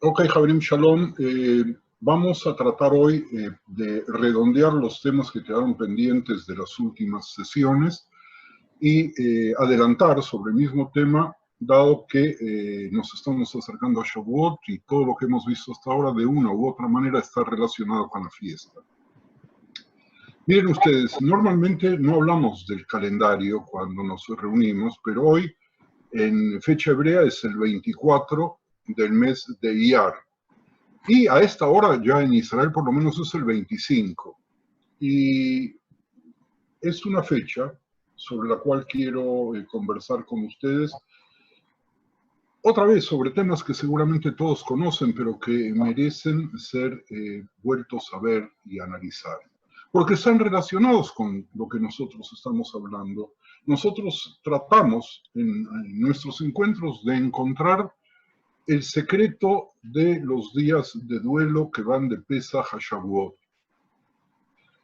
Ok, Javerim Shalom. Vamos a tratar hoy de redondear los temas que quedaron pendientes de las últimas sesiones y adelantar sobre el mismo tema, dado que nos estamos acercando a Shavuot y todo lo que hemos visto hasta ahora de una u otra manera está relacionado con la fiesta. Miren ustedes, normalmente no hablamos del calendario cuando nos reunimos, pero hoy en fecha hebrea es el 24 del mes de Iyar. Y a esta hora ya en Israel por lo menos es el 25. Y es una fecha sobre la cual quiero conversar con ustedes. Otra vez sobre temas que seguramente todos conocen, pero que merecen ser vueltos a ver y analizar. Porque están relacionados con lo que nosotros estamos hablando. Nosotros tratamos en nuestros encuentros de encontrar el secreto de los días de duelo que van de Pesaj a Shavuot.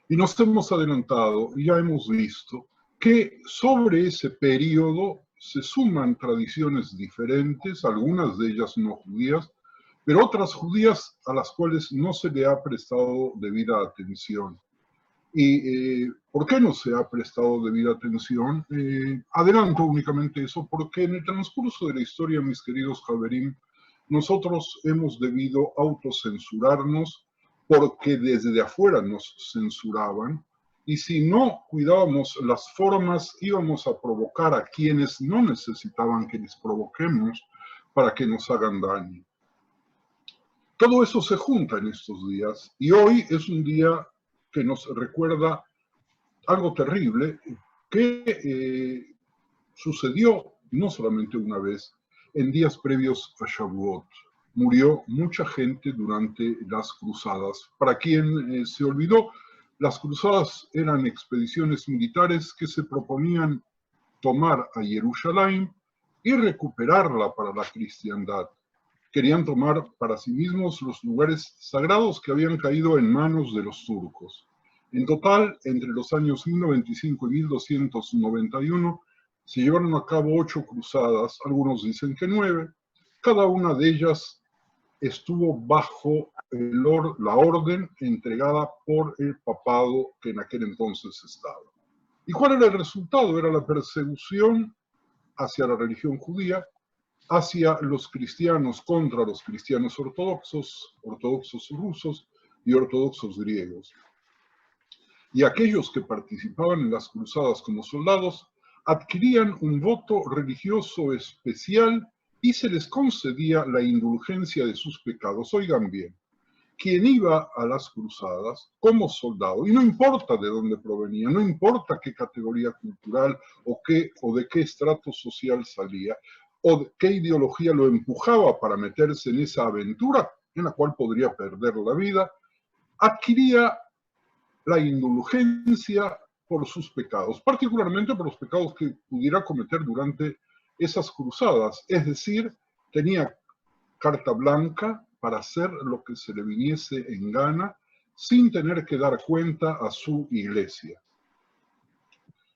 Y nos hemos adelantado y ya hemos visto que sobre ese periodo se suman tradiciones diferentes, algunas de ellas no judías, pero otras judías a las cuales no se le ha prestado debida atención. ¿Y por qué no se ha prestado debida atención? Adelanto únicamente eso porque en el transcurso de la historia, mis queridos Javerim, nosotros hemos debido autocensurarnos porque desde afuera nos censuraban y si no cuidábamos las formas íbamos a provocar a quienes no necesitaban que les provoquemos para que nos hagan daño. Todo eso se junta en estos días y hoy es un día que nos recuerda algo terrible que sucedió no solamente una vez, en días previos a Shavuot. Murió mucha gente durante las cruzadas. Para quien se olvidó, las cruzadas eran expediciones militares que se proponían tomar a Jerusalén y recuperarla para la cristiandad. Querían tomar para sí mismos los lugares sagrados que habían caído en manos de los turcos. En total, entre los años 1095 y 1291, se llevaron a cabo 8 cruzadas, algunos dicen que 9. Cada una de ellas estuvo bajo la orden entregada por el papado que en aquel entonces estaba. ¿Y cuál era el resultado? Era la persecución hacia la religión judía, hacia los cristianos contra los cristianos ortodoxos, ortodoxos rusos y ortodoxos griegos. Y aquellos que participaban en las cruzadas como soldados adquirían un voto religioso especial y se les concedía la indulgencia de sus pecados. Oigan bien, quien iba a las cruzadas como soldado, y no importa de dónde provenía, no importa qué categoría cultural o de qué estrato social salía, o de qué ideología lo empujaba para meterse en esa aventura en la cual podría perder la vida, adquiría la indulgencia por sus pecados, particularmente por los pecados que pudiera cometer durante esas cruzadas, es decir, tenía carta blanca para hacer lo que se le viniese en gana sin tener que dar cuenta a su iglesia.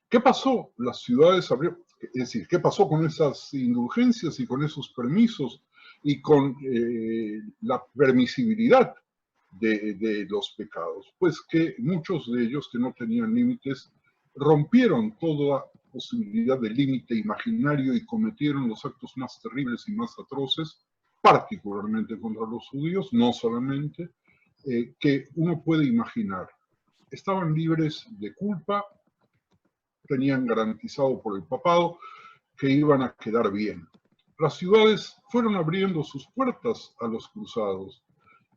¿Qué pasó? Las ciudades abrieron, es decir, ¿qué pasó con esas indulgencias y con esos permisos y con la permisibilidad de los pecados? Pues que muchos de ellos que no tenían límites rompieron toda posibilidad de límite imaginario y cometieron los actos más terribles y más atroces, particularmente contra los judíos, no solamente, que uno puede imaginar. Estaban libres de culpa, tenían garantizado por el papado que iban a quedar bien. Las ciudades fueron abriendo sus puertas a los cruzados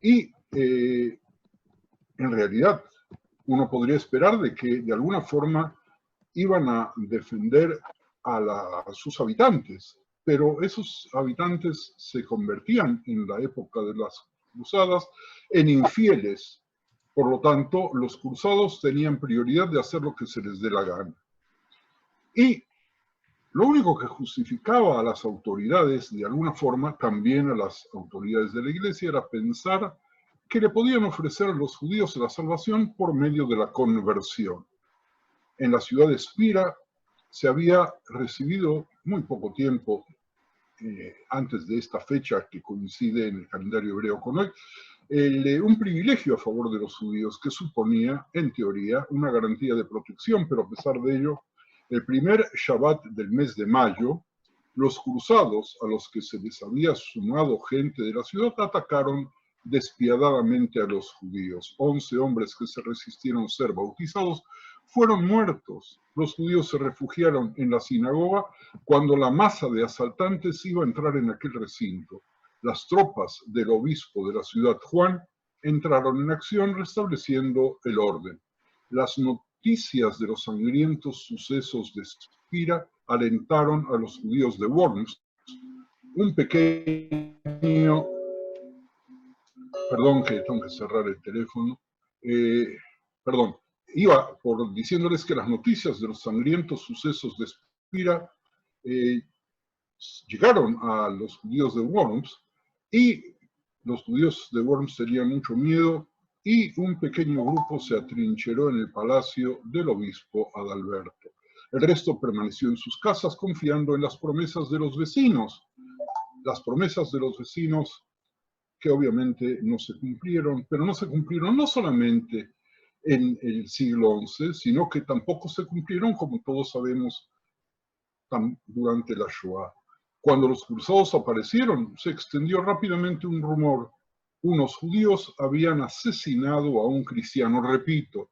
y en realidad uno podría esperar de que de alguna forma iban a defender a sus habitantes, pero esos habitantes se convertían en la época de las cruzadas en infieles. Por lo tanto, los cruzados tenían prioridad de hacer lo que se les dé la gana. Y lo único que justificaba a las autoridades, de alguna forma, también a las autoridades de la iglesia, era pensar que le podían ofrecer a los judíos la salvación por medio de la conversión. En la ciudad de Espira se había recibido muy poco tiempo antes de esta fecha que coincide en el calendario hebreo con hoy, un privilegio a favor de los judíos que suponía, en teoría, una garantía de protección, pero a pesar de ello, el primer Shabbat del mes de mayo, los cruzados a los que se les había sumado gente de la ciudad atacaron despiadadamente a los judíos. 11 hombres que se resistieron a ser bautizados fueron muertos. Los judíos se refugiaron en la sinagoga cuando la masa de asaltantes iba a entrar en aquel recinto. Las tropas del obispo de la ciudad, Juan, entraron en acción restableciendo el orden. Las noticias de los sangrientos sucesos de Spira alentaron a los judíos de Worms. Un pequeño... Perdón, que tengo que cerrar el teléfono. Perdón. Iba por diciéndoles que las noticias de los sangrientos sucesos de Spira llegaron a los judíos de Worms, y los judíos de Worms tenían mucho miedo, y un pequeño grupo se atrincheró en el palacio del obispo Adalberto. El resto permaneció en sus casas confiando en las promesas de los vecinos. Las promesas de los vecinos que obviamente no se cumplieron, pero no se cumplieron no solamente en el siglo XI, sino que tampoco se cumplieron, como todos sabemos, durante la Shoah. Cuando los cruzados aparecieron, se extendió rápidamente un rumor. Unos judíos habían asesinado a un cristiano. Repito,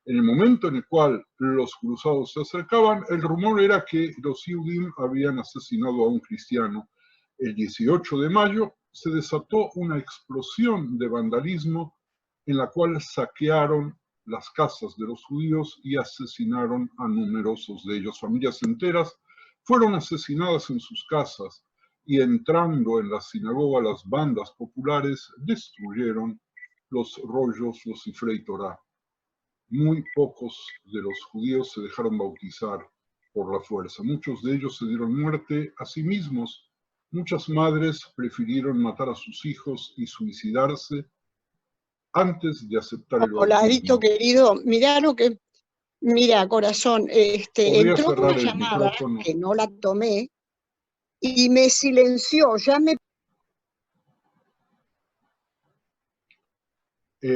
en el momento en el cual los cruzados se acercaban, el rumor era que los Yudim habían asesinado a un cristiano. El 18 de mayo se desató una explosión de vandalismo en la cual saquearon las casas de los judíos y asesinaron a numerosos de ellos. Familias enteras fueron asesinadas en sus casas, y entrando en la sinagoga las bandas populares destruyeron los rollos, los Sifrei Torah. Muy pocos de los judíos se dejaron bautizar por la fuerza. Muchos de ellos se dieron muerte a sí mismos. Muchas madres prefirieron matar a sus hijos y suicidarse antes de aceptar el bautismo. Hola, Adito querido, mira, corazón, entró una llamada que no la tomé y me silenció, ya me...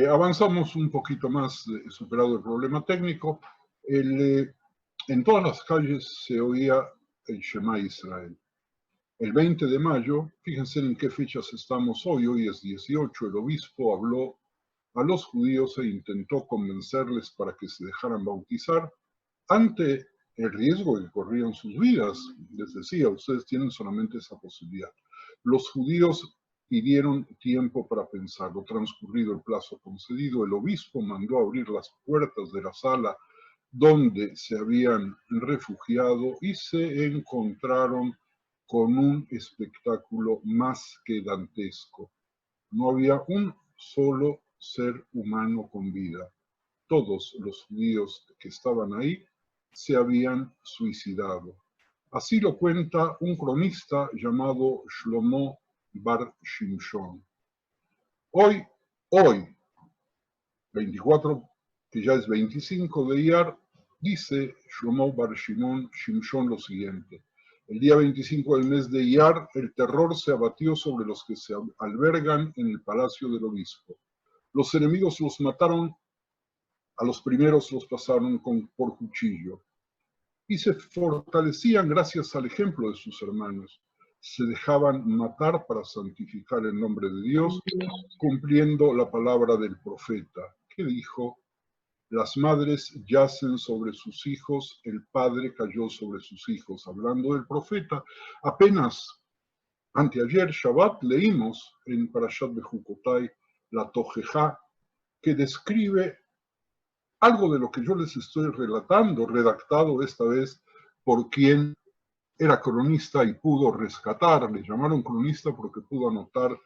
Avanzamos un poquito más, superado el problema técnico. En todas las calles se oía el Shema Israel. El 20 de mayo, fíjense en qué fechas estamos hoy, hoy es 18, el obispo habló a los judíos e intentó convencerles para que se dejaran bautizar ante el riesgo que corrían sus vidas. Les decía, ustedes tienen solamente esa posibilidad. Los judíos pidieron tiempo para pensarlo. Transcurrido el plazo concedido, el obispo mandó abrir las puertas de la sala donde se habían refugiado y se encontraron con un espectáculo más que dantesco. No había un solo ser humano con vida. Todos los judíos que estaban ahí se habían suicidado. Así lo cuenta un cronista llamado Shlomo Bar Shimshon. Hoy, 24, que ya es 25 de Iyar, dice Shlomo Bar Shimshon lo siguiente: el día 25 del mes de Iyar, el terror se abatió sobre los que se albergan en el palacio del obispo. Los enemigos los mataron, a los primeros los pasaron por cuchillo, y se fortalecían gracias al ejemplo de sus hermanos. Se dejaban matar para santificar el nombre de Dios, cumpliendo la palabra del profeta, que dijo: las madres yacen sobre sus hijos, el padre cayó sobre sus hijos. Hablando del profeta, apenas anteayer, Shabbat, leímos en Parashat Bejucotai la Tojejá, que describe algo de lo que yo les estoy relatando, redactado esta vez por quien era cronista y pudo rescatar. Le llamaron cronista porque pudo anotar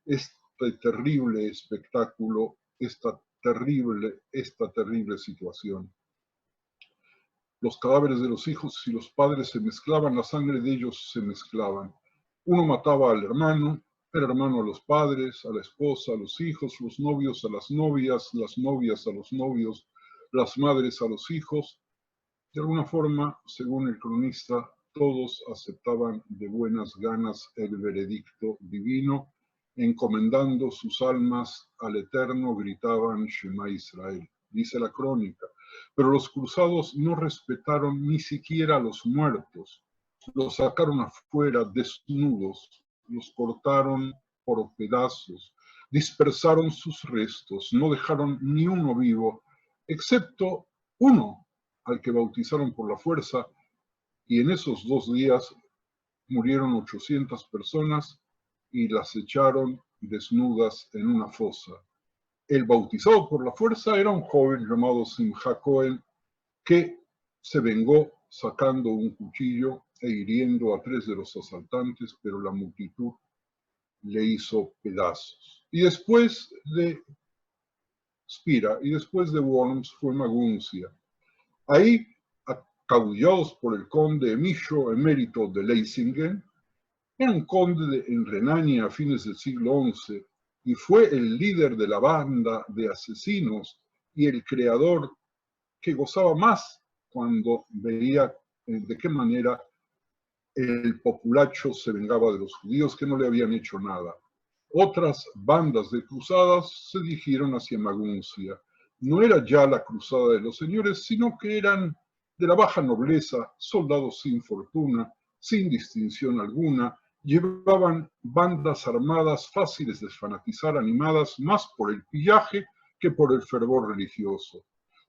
este terrible espectáculo, esta terrible situación. Los cadáveres de los hijos y los padres se mezclaban, la sangre de ellos se mezclaban. Uno mataba al hermano, el hermano a los padres, a la esposa, a los hijos, los novios a las novias a los novios, las madres a los hijos. De alguna forma, según el cronista, todos aceptaban de buenas ganas el veredicto divino, encomendando sus almas al Eterno, gritaban Shema Israel. Dice la crónica, pero los cruzados no respetaron ni siquiera a los muertos. Los sacaron afuera desnudos, los cortaron por pedazos, dispersaron sus restos, no dejaron ni uno vivo, excepto uno al que bautizaron por la fuerza, y en esos 2 días murieron 800 personas y las echaron desnudas en una fosa. El bautizado por la fuerza era un joven llamado Simcha Cohen, que se vengó sacando un cuchillo e hiriendo a 3 de los asaltantes, pero la multitud le hizo pedazos. Y después de Spira, y después de Worms fue Maguncia. Ahí, acabullados por el conde Emilio emérito de Leisingen, era un conde en Renania a fines del siglo XI, y fue el líder de la banda de asesinos y el creador que gozaba más cuando veía de qué manera el populacho se vengaba de los judíos que no le habían hecho nada. Otras bandas de cruzadas se dirigieron hacia Maguncia. No era ya la cruzada de los señores, sino que eran de la baja nobleza, soldados sin fortuna, sin distinción alguna, llevaban bandas armadas fáciles de fanatizar, animadas más por el pillaje que por el fervor religioso.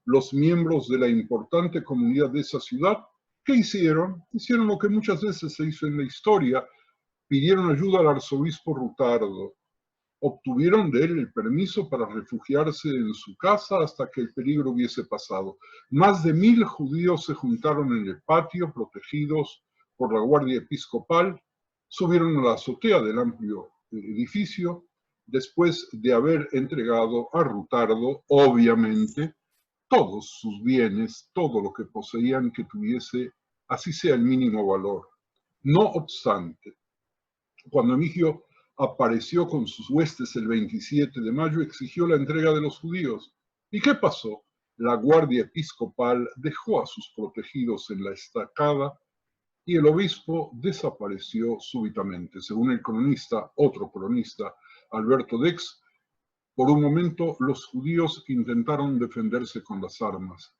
Los miembros de la importante comunidad de esa ciudad, ¿qué hicieron? Hicieron lo que muchas veces se hizo en la historia, pidieron ayuda al arzobispo Rutardo. Obtuvieron de él el permiso para refugiarse en su casa hasta que el peligro hubiese pasado. Más de 1000 judíos se juntaron en el patio, protegidos por la guardia episcopal, subieron a la azotea del amplio edificio, después de haber entregado a Rutardo, obviamente, todos sus bienes, todo lo que poseían que tuviese, así sea el mínimo valor. No obstante, cuando Emigio apareció con sus huestes el 27 de mayo, exigió la entrega de los judíos. ¿Y qué pasó? La guardia episcopal dejó a sus protegidos en la estacada y el obispo desapareció súbitamente. Según el cronista, otro cronista, Alberto Dex, por un momento los judíos intentaron defenderse con las armas.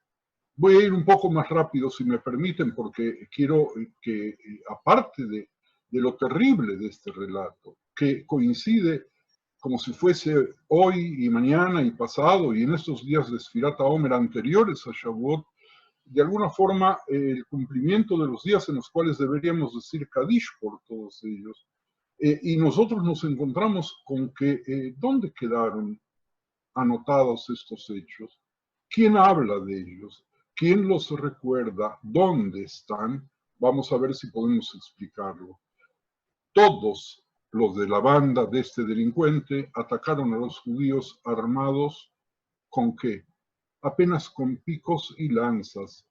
Voy a ir un poco más rápido, si me permiten, porque quiero que, aparte de lo terrible de este relato, que coincide como si fuese hoy y mañana y pasado, y en estos días de Sfirat HaOmer anteriores a Shavuot, de alguna forma el cumplimiento de los días en los cuales deberíamos decir Kadish por todos ellos. Y nosotros nos encontramos con que, ¿dónde quedaron anotados estos hechos? ¿Quién habla de ellos? ¿Quién los recuerda? ¿Dónde están? Vamos a ver si podemos explicarlo. Todos los de la banda de este delincuente atacaron a los judíos armados ¿con qué? Apenas con picos y lanzas.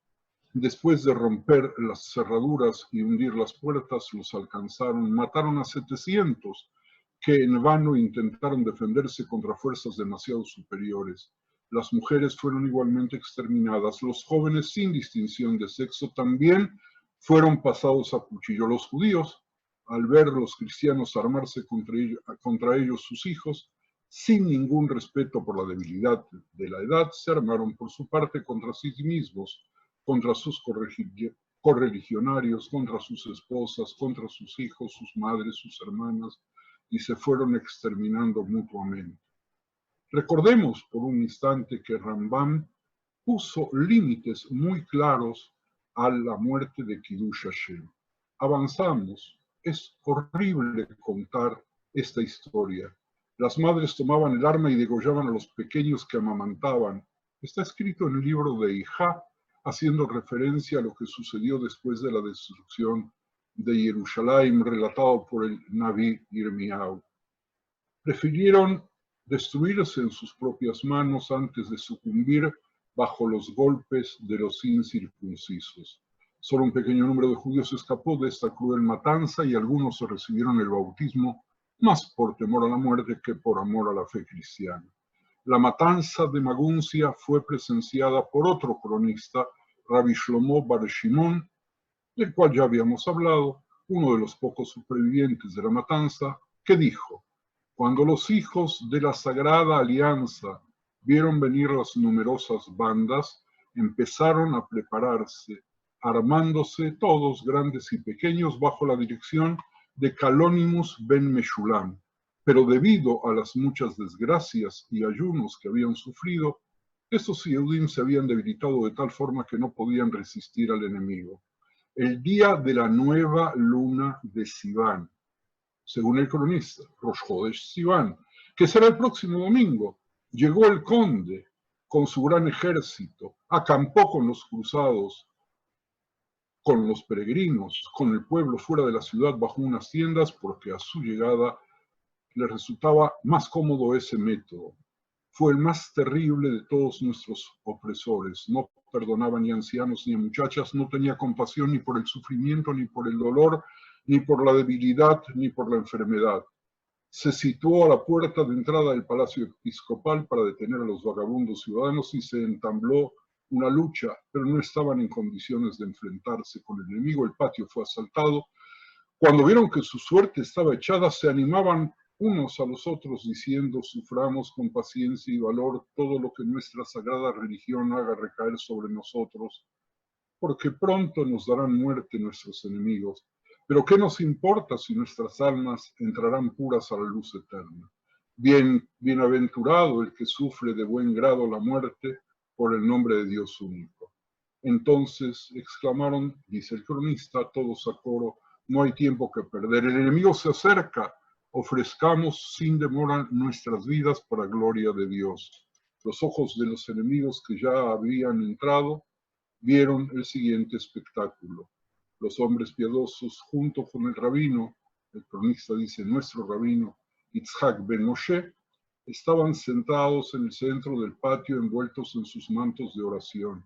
Después de romper las cerraduras y hundir las puertas, los alcanzaron, mataron a 700, que en vano intentaron defenderse contra fuerzas demasiado superiores. Las mujeres fueron igualmente exterminadas, los jóvenes sin distinción de sexo también fueron pasados a cuchillo. Los judíos, al ver los cristianos armarse contra ellos sus hijos, sin ningún respeto por la debilidad de la edad, se armaron por su parte contra sí mismos, contra sus correligionarios, contra sus esposas, contra sus hijos, sus madres, sus hermanas, y se fueron exterminando mutuamente. Recordemos por un instante que Rambam puso límites muy claros a la muerte de Kiddush Hashem. Avanzamos. Es horrible contar esta historia. Las madres tomaban el arma y degollaban a los pequeños que amamantaban. Está escrito en el libro de Ijá, haciendo referencia a lo que sucedió después de la destrucción de Jerusalén, relatado por el Naví Yirmiyahu. Prefirieron destruirse en sus propias manos antes de sucumbir bajo los golpes de los incircuncisos. Solo un pequeño número de judíos escapó de esta cruel matanza y algunos recibieron el bautismo más por temor a la muerte que por amor a la fe cristiana. La matanza de Maguncia fue presenciada por otro cronista, Rabbi Shlomo Bar Shimon, del cual ya habíamos hablado, uno de los pocos supervivientes de la matanza, que dijo: cuando los hijos de la Sagrada Alianza vieron venir las numerosas bandas, empezaron a prepararse, armándose todos, grandes y pequeños, bajo la dirección de Calónimus ben Meshulam. Pero debido a las muchas desgracias y ayunos que habían sufrido, estos Yehudim se habían debilitado de tal forma que no podían resistir al enemigo. El día de la nueva luna de Sivan, según el cronista, Rosh Chodesh Sivan, que será el próximo domingo, llegó el conde con su gran ejército, acampó con los cruzados, con los peregrinos, con el pueblo fuera de la ciudad bajo unas tiendas, porque a su llegada le resultaba más cómodo ese método. Fue el más terrible de todos nuestros opresores. No perdonaba ni a ancianos ni a muchachas, no tenía compasión ni por el sufrimiento, ni por el dolor, ni por la debilidad, ni por la enfermedad. Se situó a la puerta de entrada del palacio episcopal para detener a los vagabundos ciudadanos y se entabló una lucha, pero no estaban en condiciones de enfrentarse con el enemigo. El patio fue asaltado. Cuando vieron que su suerte estaba echada, se animaban unos a los otros diciendo: suframos con paciencia y valor todo lo que nuestra sagrada religión haga recaer sobre nosotros, porque pronto nos darán muerte nuestros enemigos. Pero ¿qué nos importa si nuestras almas entrarán puras a la luz eterna? Bienaventurado el que sufre de buen grado la muerte por el nombre de Dios único. Entonces exclamaron, dice el cronista, todos a coro: no hay tiempo que perder, el enemigo se acerca, ofrezcamos sin demora nuestras vidas para gloria de Dios. Los ojos de los enemigos que ya habían entrado vieron el siguiente espectáculo. Los hombres piadosos, junto con el rabino, el cronista dice nuestro rabino, Yitzhak ben Moshe, estaban sentados en el centro del patio envueltos en sus mantos de oración.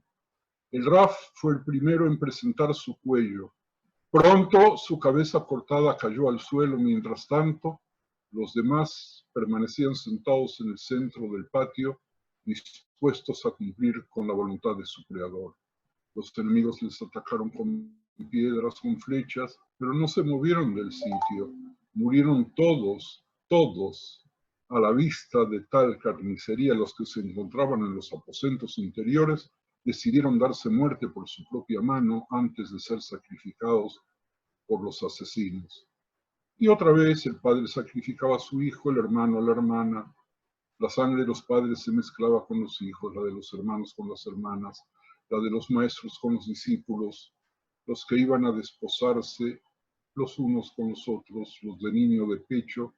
El Raf fue el primero en presentar su cuello. Pronto su cabeza cortada cayó al suelo. Mientras tanto, los demás permanecían sentados en el centro del patio, dispuestos a cumplir con la voluntad de su Creador. Los enemigos les atacaron con piedras, con flechas, pero no se movieron del sitio. Murieron todos, a la vista de tal carnicería. Los que se encontraban en los aposentos interiores decidieron darse muerte por su propia mano antes de ser sacrificados por los asesinos. Y otra vez el padre sacrificaba a su hijo, el hermano a la hermana. La sangre de los padres se mezclaba con los hijos, la de los hermanos con las hermanas, la de los maestros con los discípulos, los que iban a desposarse los unos con los otros, los de niño de pecho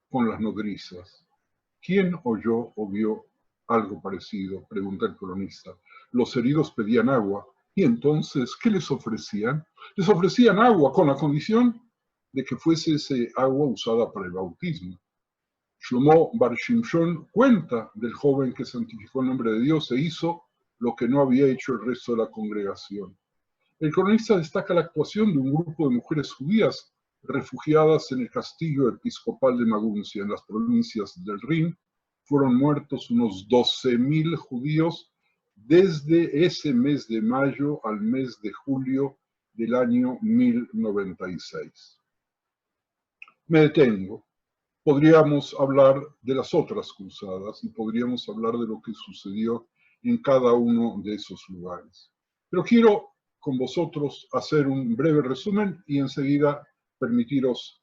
con las nodrizas. ¿Quién oyó o vio algo parecido?, pregunta el cronista. Los heridos pedían agua. ¿Y entonces qué les ofrecían? Les ofrecían agua con la condición de que fuese ese agua usada para el bautismo. Shlomo Bar Shimshon cuenta del joven que santificó el nombre de Dios e hizo lo que no había hecho el resto de la congregación. El cronista destaca la actuación de un grupo de mujeres judías refugiadas en el castillo episcopal de Maguncia, en las provincias del Rin. Fueron muertos unos 12.000 judíos desde ese mes de mayo al mes de julio del año 1096. Me detengo. Podríamos hablar de las otras cruzadas y podríamos hablar de lo que sucedió en cada uno de esos lugares. Pero quiero con vosotros hacer un breve resumen y enseguida permitiros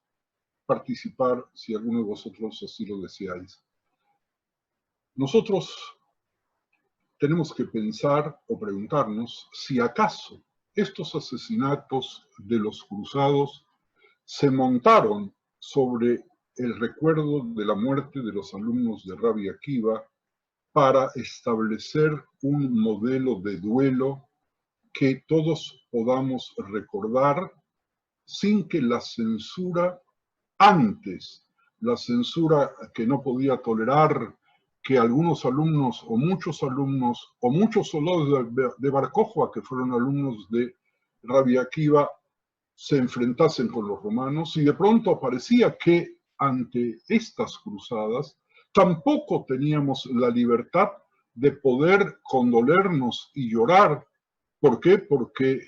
participar si alguno de vosotros así lo deseáis. Nosotros tenemos que pensar o preguntarnos si acaso estos asesinatos de los cruzados se montaron sobre el recuerdo de la muerte de los alumnos de Rabbi Akiva para establecer un modelo de duelo que todos podamos recordar sin que la censura antes, la censura que no podía tolerar que algunos alumnos o muchos soldados de Bar Kokhba, que fueron alumnos de Rabbi Akiva, se enfrentasen con los romanos, y de pronto aparecía que ante estas cruzadas tampoco teníamos la libertad de poder condolernos y llorar. ¿Por qué? Porque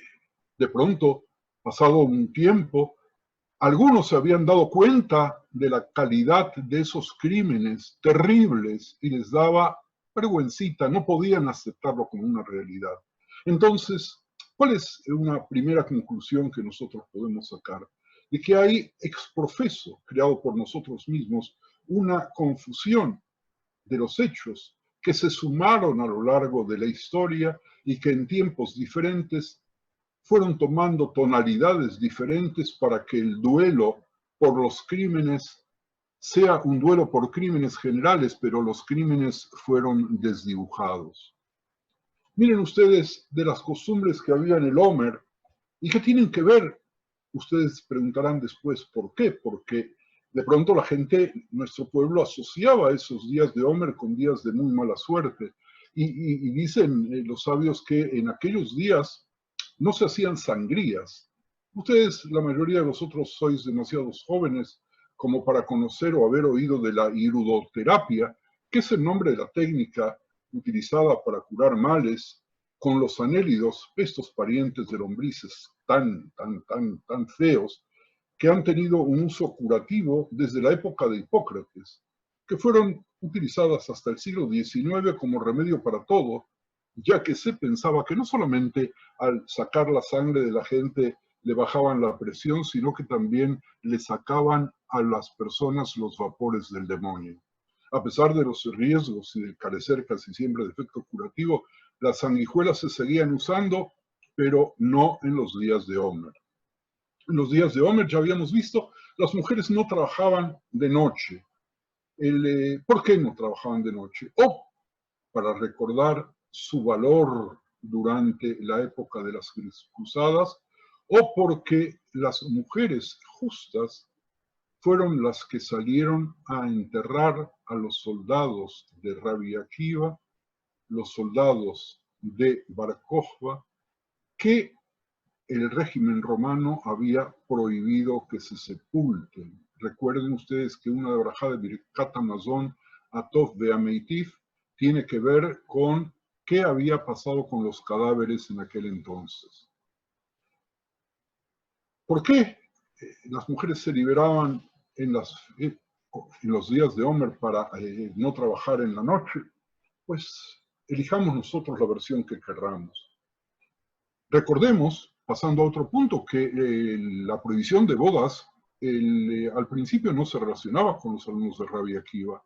de pronto Pasado un tiempo, algunos se habían dado cuenta de la calidad de esos crímenes terribles y les daba vergüencita, no podían aceptarlo como una realidad. Entonces, ¿cuál es una primera conclusión que nosotros podemos sacar? De que hay exprofeso, creado por nosotros mismos, una confusión de los hechos que se sumaron a lo largo de la historia y que en tiempos diferentes fueron tomando tonalidades diferentes para que el duelo por los crímenes sea un duelo por crímenes generales, pero los crímenes fueron desdibujados. Miren ustedes de las costumbres que había en el Homer y que tienen que ver, ustedes preguntarán después por qué, porque de pronto la gente, nuestro pueblo asociaba esos días de Homer con días de muy mala suerte. Y dicen los sabios que en aquellos días no se hacían sangrías. Ustedes, la mayoría de vosotros, sois demasiados jóvenes como para conocer o haber oído de la irudoterapia, que es el nombre de la técnica utilizada para curar males con los anélidos, estos parientes de lombrices tan feos, que han tenido un uso curativo desde la época de Hipócrates, que fueron utilizadas hasta el siglo XIX como remedio para todo, ya que se pensaba que no solamente al sacar la sangre de la gente le bajaban la presión, sino que también le sacaban a las personas los vapores del demonio. A pesar de los riesgos y de carecer casi siempre de efecto curativo, las sanguijuelas se seguían usando, pero no en los días de Homer. En los días de Homer, ya habíamos visto, las mujeres no trabajaban de noche. ¿Por qué no trabajaban de noche? O para recordar su valor durante la época de las cruzadas, o porque las mujeres justas fueron las que salieron a enterrar a los soldados de Rabbi Akiva, los soldados de Bar Kokhba, que el régimen romano había prohibido que se sepulten. Recuerden ustedes que una de Brajá de Birkat Hamazon, Atov Beameitif, tiene que ver con qué había pasado con los cadáveres en aquel entonces. ¿Por qué las mujeres se liberaban en los días de Homer para no trabajar en la noche? Pues elijamos nosotros la versión que querramos. Recordemos, pasando a otro punto, que la prohibición de bodas al principio no se relacionaba con los alumnos de Rabbi Akiva,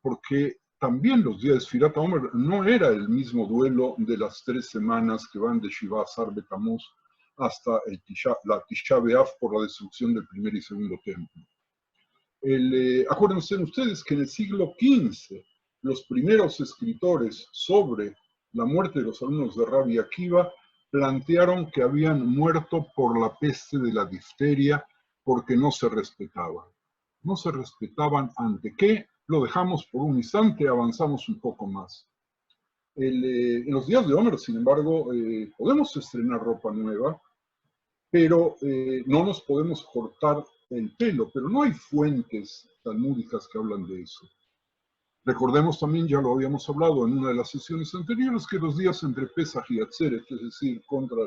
porque también los días de Sfirat Homer no era el mismo duelo de las 3 semanas que van de Shiva Asar Betamuz hasta la Tisha B'Av por la destrucción del primer y segundo templo. Acuérdense ustedes que en el siglo XV los primeros escritores sobre la muerte de los alumnos de Rabbi Akiva plantearon que habían muerto por la peste de la difteria porque no se respetaban. No se respetaban ante qué, lo dejamos por un instante, avanzamos un poco más. En los días de Homer, sin embargo, podemos estrenar ropa nueva, pero no nos podemos cortar el pelo, pero no hay fuentes talmúdicas que hablan de eso. Recordemos también, ya lo habíamos hablado en una de las sesiones anteriores, que los días entre Pesaj y Atzeret, es decir, contra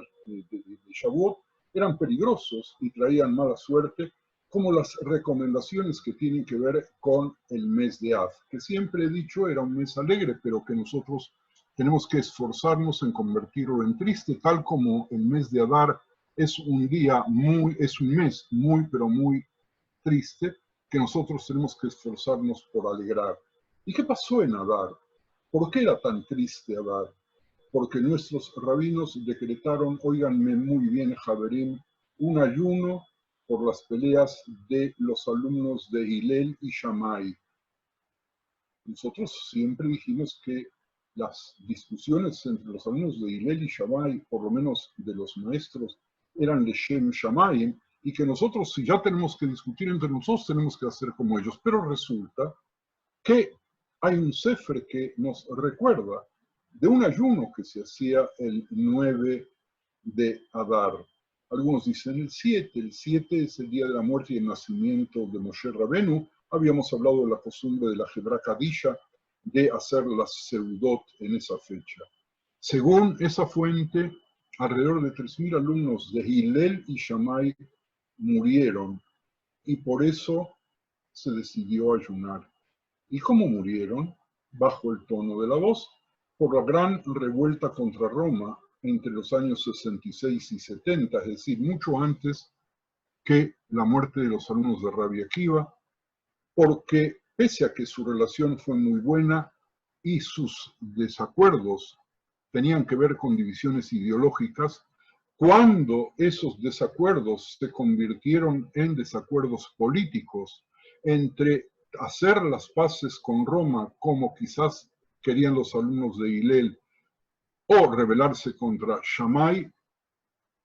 Shavuot, eran peligrosos y traían mala suerte, como las recomendaciones que tienen que ver con el mes de Av, que siempre he dicho era un mes alegre, pero que nosotros tenemos que esforzarnos en convertirlo en triste, tal como el mes de Adar es un mes muy, pero muy triste, que nosotros tenemos que esforzarnos por alegrar. ¿Y qué pasó en Adar? ¿Por qué era tan triste Adar? Porque nuestros rabinos decretaron, óiganme muy bien, Javerim, un ayuno por las peleas de los alumnos de Hillel y Shammai. Nosotros siempre dijimos que las discusiones entre los alumnos de Hillel y Shammai, por lo menos de los maestros, eran Leshem Shammai, y que nosotros, si ya tenemos que discutir entre nosotros, tenemos que hacer como ellos. Pero resulta que hay un sefer que nos recuerda de un ayuno que se hacía el 9 de Adar. Algunos dicen el 7 es el día de la muerte y el nacimiento de Moshe Rabenu. Habíamos hablado de la costumbre de la Hebra Kadisha de hacer las seudot en esa fecha. Según esa fuente, alrededor de 3.000 alumnos de Hillel y Shammai murieron, y por eso se decidió ayunar. ¿Y cómo murieron? Bajo el tono de la voz, por la gran revuelta contra Roma entre los años 66 y 70, es decir, mucho antes que la muerte de los alumnos de Rabbi Akiva, porque pese a que su relación fue muy buena y sus desacuerdos tenían que ver con divisiones ideológicas, cuando esos desacuerdos se convirtieron en desacuerdos políticos entre hacer las paces con Roma, como quizás querían los alumnos de Hillel, o rebelarse contra Shammai,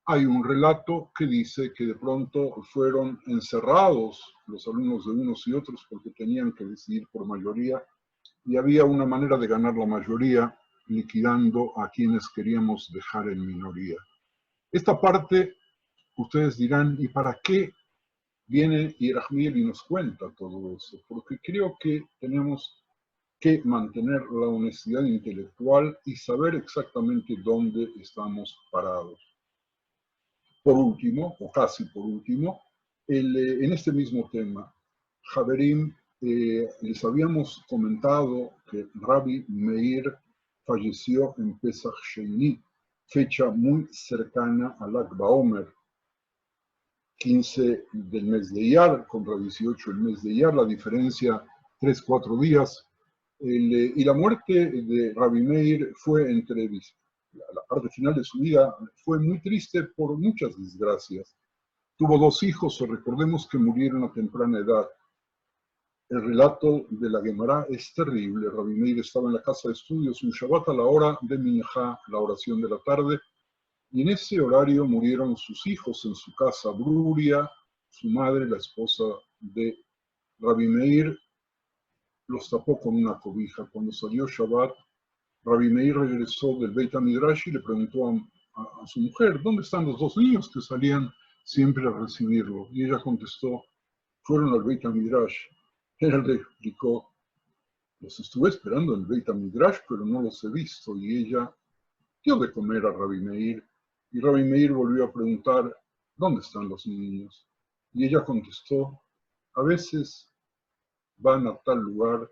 hay un relato que dice que de pronto fueron encerrados los alumnos de unos y otros porque tenían que decidir por mayoría, y había una manera de ganar la mayoría liquidando a quienes queríamos dejar en minoría. Esta parte, ustedes dirán, ¿y para qué viene Yerahmiel y nos cuenta todo eso? Porque creo que tenemos que mantener la honestidad intelectual y saber exactamente dónde estamos parados. Por último, o casi por último, en este mismo tema, Javerim, les habíamos comentado que Rabbi Meir falleció en Pesach Sheni, fecha muy cercana al Lag BaOmer, 15 del mes de Iyar contra 18 del mes de Iyar, la diferencia 3-4 días. Y la muerte de Rabbi Meir fue entre la parte final de su vida, fue muy triste por muchas desgracias. Tuvo 2 hijos, recordemos que murieron a temprana edad. El relato de la Gemara es terrible. Rabbi Meir estaba en la casa de estudios un Shabbat a la hora de Minjá, la oración de la tarde, y en ese horario murieron sus hijos en su casa. Bruria, su madre, la esposa de Rabbi Meir, los tapó con una cobija. Cuando salió Shabbat, Rabbi Meir regresó del Beit HaMidrash y le preguntó a su mujer, ¿dónde están los 2 niños que salían siempre a recibirlo? Y ella contestó, fueron al Beit HaMidrash. Él le explicó, los estuve esperando en el Beit HaMidrash, pero no los he visto. Y ella dio de comer a Rabbi Meir. Y Rabbi Meir volvió a preguntar, ¿dónde están los niños? Y ella contestó, a veces van a tal lugar,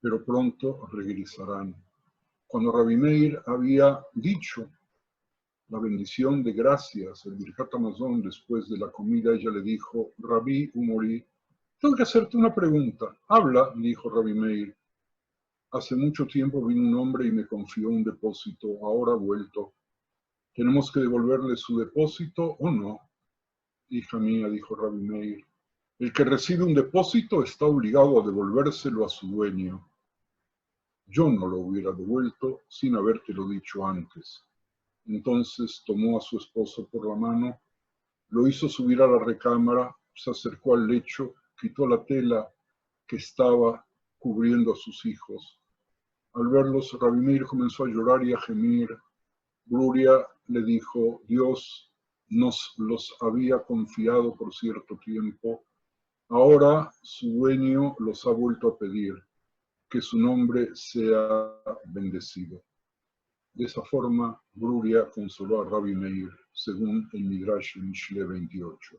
pero pronto regresarán. Cuando Rabbi Meir había dicho la bendición de gracias, el Birkat Hamazon, después de la comida, ella le dijo, Rabbi Umori, tengo que hacerte una pregunta. Habla, dijo Rabbi Meir. Hace mucho tiempo vino un hombre y me confió un depósito, ahora ha vuelto. ¿Tenemos que devolverle su depósito o no? Hija mía, dijo Rabbi Meir, el que recibe un depósito está obligado a devolvérselo a su dueño. Yo no lo hubiera devuelto sin habértelo dicho antes. Entonces tomó a su esposo por la mano, lo hizo subir a la recámara, se acercó al lecho, quitó la tela que estaba cubriendo a sus hijos. Al verlos, Rabbi Meir comenzó a llorar y a gemir. Bruria le dijo, Dios nos los había confiado por cierto tiempo, ahora su dueño los ha vuelto a pedir, que su nombre sea bendecido. De esa forma, Bruria consoló a Rabbi Meir, según el Midrash Mishle 28.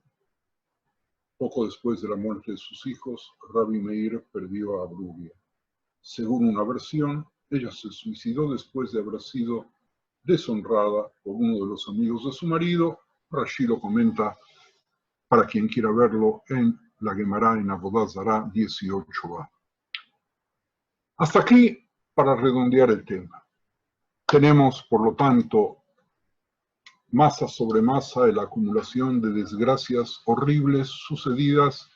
Poco después de la muerte de sus hijos, Rabbi Meir perdió a Bruria. Según una versión, ella se suicidó después de haber sido deshonrada por uno de los amigos de su marido. Rashi lo comenta, para quien quiera verlo, en la Gemara en Avodah Zará 18a. Hasta aquí, para redondear el tema. Tenemos, por lo tanto, masa sobre masa de la acumulación de desgracias horribles sucedidas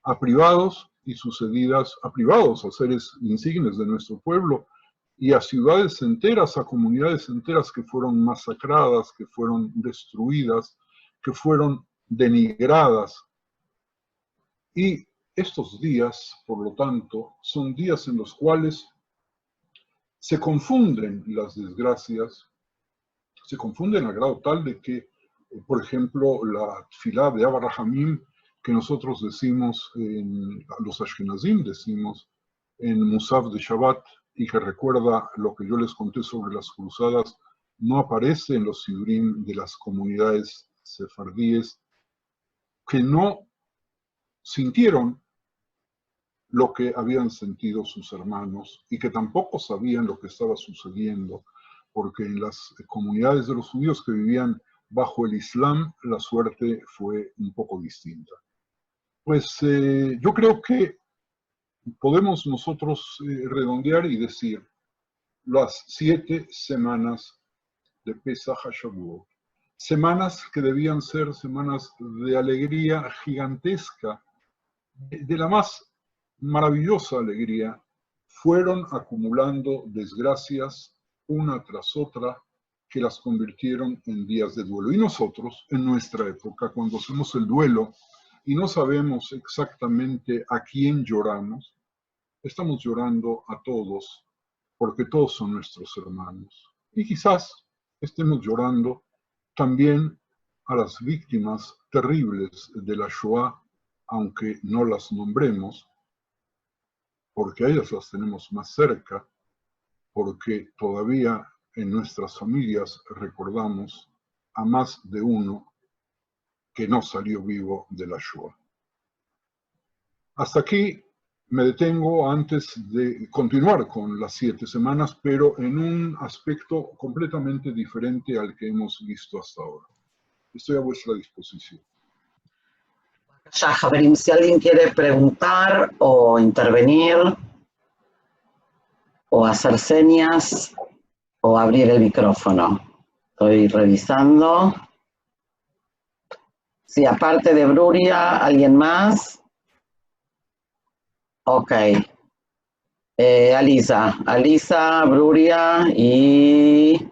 a privados y sucedidas a privados, a seres insignes de nuestro pueblo, y a ciudades enteras, a comunidades enteras que fueron masacradas, que fueron destruidas, que fueron denigradas. Y estos días, por lo tanto, son días en los cuales se confunden las desgracias, se confunden a grado tal de que, por ejemplo, la tfilá de Abba Rahamim, que nosotros decimos, los Ashkenazim decimos, en Musaf de Shabbat, y que recuerda lo que yo les conté sobre las cruzadas no aparece en los sidurim de las comunidades sefardíes que no sintieron lo que habían sentido sus hermanos y que tampoco sabían lo que estaba sucediendo, porque en las comunidades de los judíos que vivían bajo el Islam la suerte fue un poco distinta. Pues yo creo que podemos nosotros redondear y decir las 7 semanas de Pesach HaShavuot, semanas que debían ser semanas de alegría gigantesca, de la más maravillosa alegría, fueron acumulando desgracias una tras otra que las convirtieron en días de duelo. Y nosotros, en nuestra época, cuando hacemos el duelo y no sabemos exactamente a quién lloramos, estamos llorando a todos, porque todos son nuestros hermanos. Y quizás estemos llorando también a las víctimas terribles de la Shoah, aunque no las nombremos, porque a ellas las tenemos más cerca, porque todavía en nuestras familias recordamos a más de uno que no salió vivo de la Shoah. Hasta aquí me detengo antes de continuar con las 7 semanas, pero en un aspecto completamente diferente al que hemos visto hasta ahora. Estoy a vuestra disposición. Ya, Javerim, si alguien quiere preguntar o intervenir, o hacer señas, o abrir el micrófono. Estoy revisando. Sí, aparte de Bruria, ¿alguien más? Ok. Alisa, Bruria y...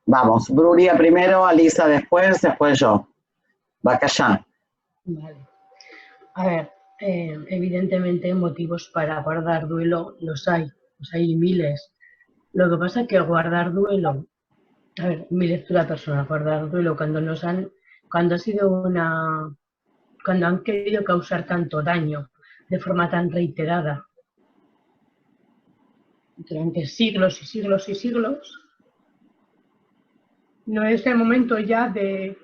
Vamos, Bruria primero, Alisa después yo. Bacallá. Vale. A ver, evidentemente motivos para guardar duelo los hay miles. Lo que pasa es que guardar duelo, a ver, mi lectura personal, guardar duelo cuando han querido causar tanto daño de forma tan reiterada durante siglos y siglos y siglos, no es el momento ya de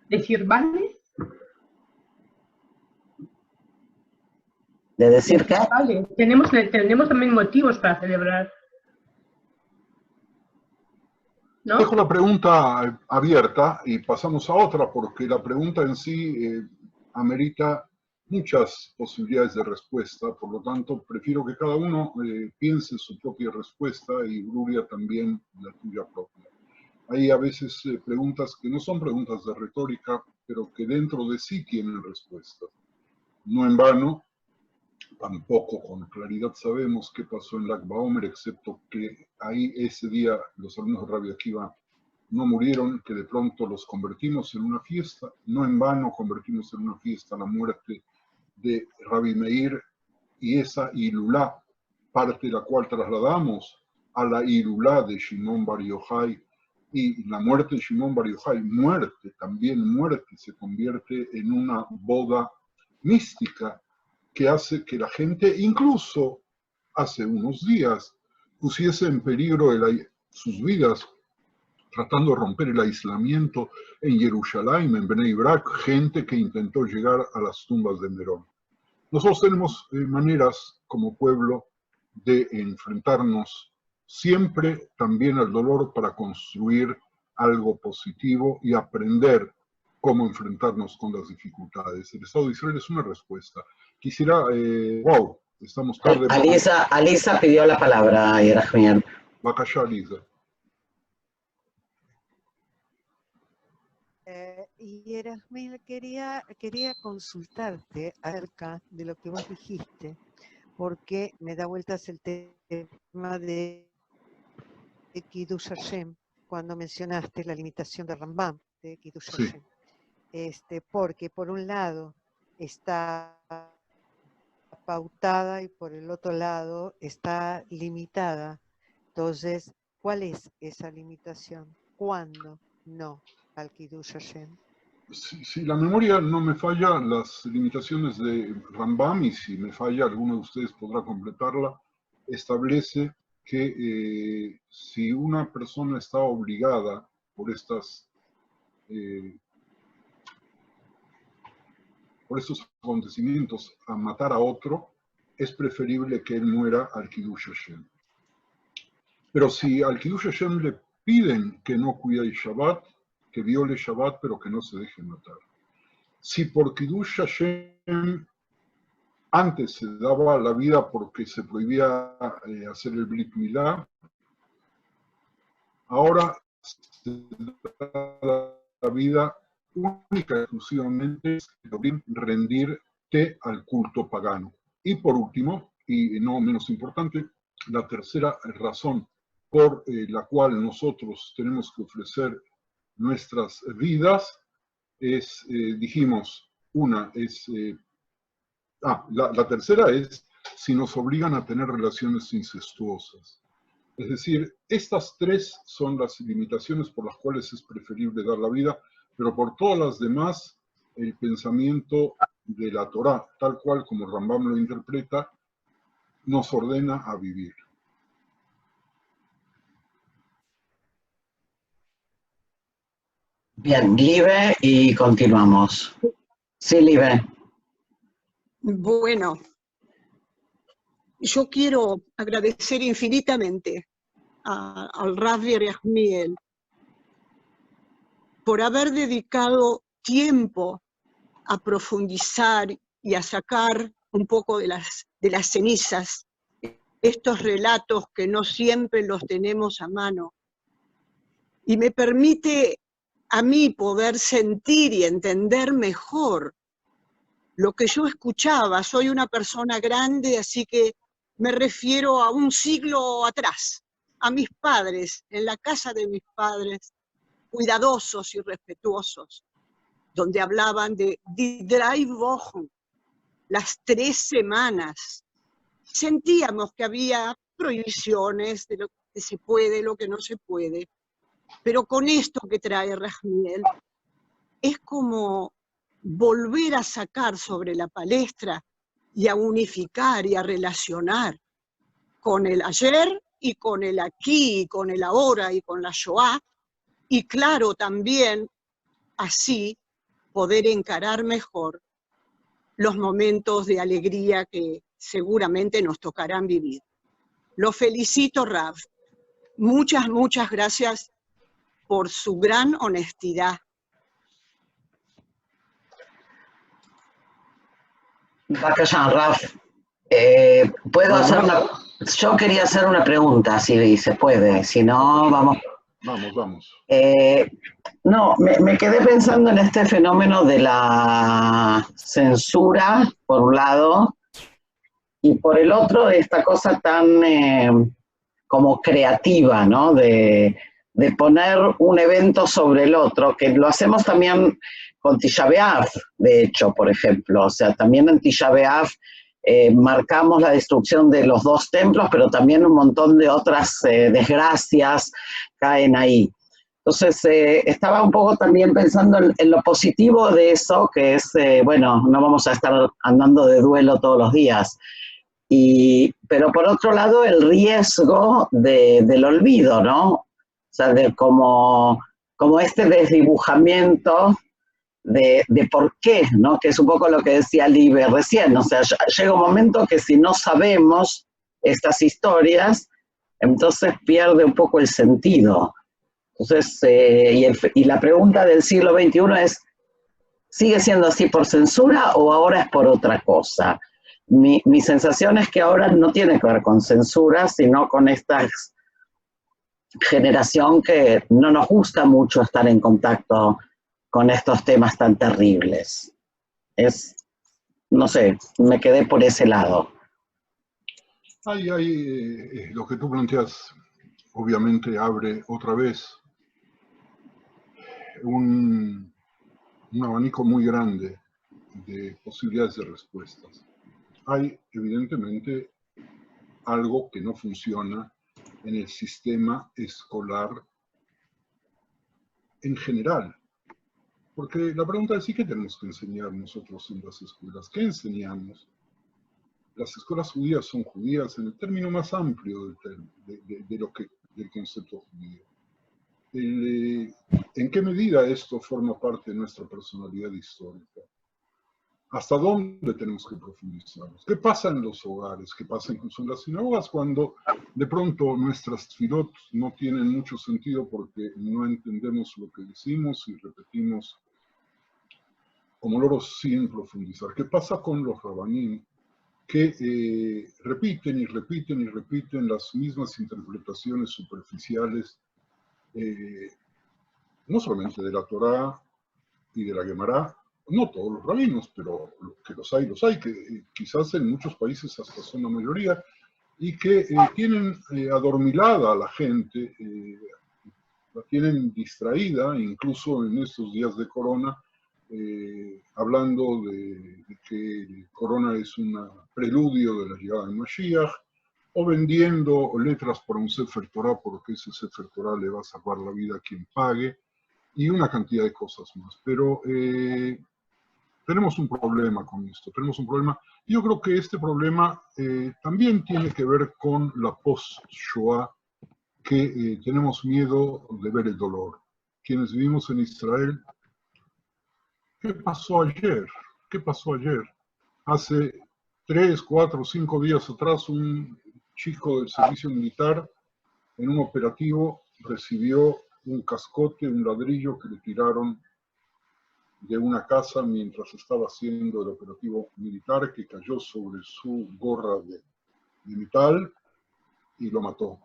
decir, vale. ¿De decir qué? Vale, tenemos también motivos para celebrar. ¿No? Dejo la pregunta abierta y pasamos a otra, porque la pregunta en sí amerita muchas posibilidades de respuesta, por lo tanto prefiero que cada uno piense su propia respuesta y Bruria también la tuya propia. Hay a veces preguntas que no son preguntas de retórica, pero que dentro de sí tienen respuesta. No en vano, tampoco con claridad sabemos qué pasó en Lag BaOmer, excepto que ahí ese día los alumnos de Rabbi Akiva no murieron, que de pronto los convertimos en una fiesta. No en vano convertimos en una fiesta la muerte de Rabbi Meir y esa Ilulá, parte de la cual trasladamos a la Ilulá de Shimon Bar Yochai, y la muerte de Shimon Bar Yochai, también muerte, se convierte en una boda mística que hace que la gente, incluso hace unos días, pusiese en peligro sus vidas, tratando de romper el aislamiento en Jerusalén, en Bnei Brak, gente que intentó llegar a las tumbas de Nerón. Nosotros tenemos maneras como pueblo de enfrentarnos siempre también al dolor para construir algo positivo y aprender cómo enfrentarnos con las dificultades. El Estado de Israel es una respuesta. Quisiera, estamos tarde. Alisa pidió la palabra, Yerachmiel. Bacallá, Alisa. Yerachmiel, quería consultarte acerca de lo que vos dijiste, porque me da vueltas el tema de Kiddush Hashem, cuando mencionaste la limitación de Rambam, de Kiddush Hashem. Porque por un lado está pautada y por el otro lado está limitada. Entonces, ¿cuál es esa limitación? ¿Cuándo no al Kiddush Hashem? Si la memoria no me falla, las limitaciones de Rambam, y si me falla, alguno de ustedes podrá completarla, establece que si una persona está obligada por estos acontecimientos a matar a otro, es preferible que él muera al Kiddush Hashem. Pero si al Kiddush Hashem le piden que no cuide el Shabbat, que viole Shabbat, pero que no se deje matar. Si por Kiddush Hashem antes se daba la vida porque se prohibía hacer el Brit Milá, ahora se da la vida única y exclusivamente rendirte al culto pagano. Y por último, y no menos importante, la tercera razón por la cual nosotros tenemos que ofrecer nuestras vidas es, dijimos, la tercera es si nos obligan a tener relaciones incestuosas. Es decir, estas tres son las limitaciones por las cuales es preferible dar la vida, pero por todas las demás, el pensamiento de la Torá, tal cual como Rambam lo interpreta, nos ordena a vivir. Bien, Libe, y continuamos. Sí, Libe. Bueno, yo quiero agradecer infinitamente al Rav Yerachmiel por haber dedicado tiempo a profundizar y a sacar un poco de las cenizas estos relatos que no siempre los tenemos a mano. Y me permite a mí poder sentir y entender mejor lo que yo escuchaba. Soy una persona grande, así que me refiero a un siglo atrás, a mis padres, en la casa de mis padres, cuidadosos y respetuosos, donde hablaban de die 3 Wochen, las 3 semanas. Sentíamos que había prohibiciones de lo que se puede, lo que no se puede, pero con esto que trae Rajmiel, es como volver a sacar sobre la palestra y a unificar y a relacionar con el ayer y con el aquí y con el ahora y con la Shoah, y claro, también así poder encarar mejor los momentos de alegría que seguramente nos tocarán vivir. Lo felicito, Rav. Muchas, muchas gracias por su gran honestidad. Bakayan, Raf, ¿puedo hacer una...? Yo quería hacer una pregunta, si se puede, si no, vamos... Vamos. No, me quedé pensando en este fenómeno de la censura, por un lado, y por el otro, esta cosa tan como creativa, ¿no? De poner un evento sobre el otro, que lo hacemos también con Tisha B'Av, de hecho, por ejemplo. O sea, también en Tisha B'Av marcamos la destrucción de los 2 templos, pero también un montón de otras desgracias caen ahí. Entonces, estaba un poco también pensando en lo positivo de eso, que es, bueno, no vamos a estar andando de duelo todos los días. Pero por otro lado, el riesgo del olvido, ¿no? O sea, de como este desdibujamiento de por qué, ¿no? Que es un poco lo que decía Libe recién. O sea, llega un momento que si no sabemos estas historias, entonces pierde un poco el sentido. Entonces, y la pregunta del siglo XXI es, ¿sigue siendo así por censura o ahora es por otra cosa? Mi sensación es que ahora no tiene que ver con censura, sino con esta generación que no nos gusta mucho estar en contacto con estos temas tan terribles. No sé, me quedé por ese lado. Lo que tú planteas obviamente abre otra vez un abanico muy grande de posibilidades de respuestas. Hay evidentemente algo que no funciona en el sistema escolar en general. Porque la pregunta es, ¿sí qué tenemos que enseñar nosotros en las escuelas? ¿Qué enseñamos? Las escuelas judías son judías en el término más amplio del concepto judío. ¿En qué medida esto forma parte de nuestra personalidad histórica? ¿Hasta dónde tenemos que profundizar? ¿Qué pasa en los hogares? ¿Qué pasa incluso en las sinagogas cuando de pronto nuestras tfilot no tienen mucho sentido porque no entendemos lo que decimos y repetimos como loros sin profundizar? ¿Qué pasa con los rabanim que repiten y repiten y repiten las mismas interpretaciones superficiales, no solamente de la Torá y de la Gemara, no todos los rabinos, pero que los hay, que quizás en muchos países hasta son la mayoría, y que tienen adormilada a la gente, la tienen distraída, incluso en estos días de corona, hablando de que el corona es un preludio de la llegada de Mashiach, o vendiendo letras para un Sefer Torah, porque ese Sefer Torah le va a salvar la vida a quien pague, y una cantidad de cosas más. Pero tenemos un problema con esto, tenemos un problema. Yo creo que este problema también tiene que ver con la post-Shoah, que tenemos miedo de ver el dolor. Quienes vivimos en Israel, ¿qué pasó ayer? ¿Qué pasó ayer? Hace 3, 4, 5 días atrás, un chico del servicio militar en un operativo recibió un cascote, un ladrillo que le tiraron de una casa mientras estaba haciendo el operativo militar, que cayó sobre su gorra de metal y lo mató.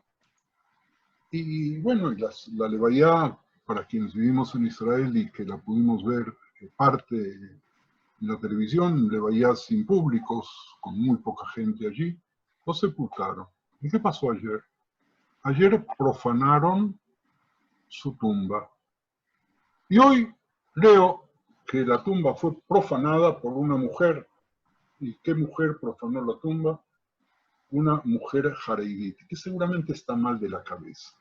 Y bueno, la levaya, para quienes vivimos en Israel y que la pudimos ver parte en la televisión, levayas sin públicos, con muy poca gente allí, lo sepultaron. ¿Y qué pasó ayer? Ayer profanaron su tumba. Y hoy leo que la tumba fue profanada por una mujer. ¿Y qué mujer profanó la tumba? Una mujer jareidit, que seguramente está mal de la cabeza.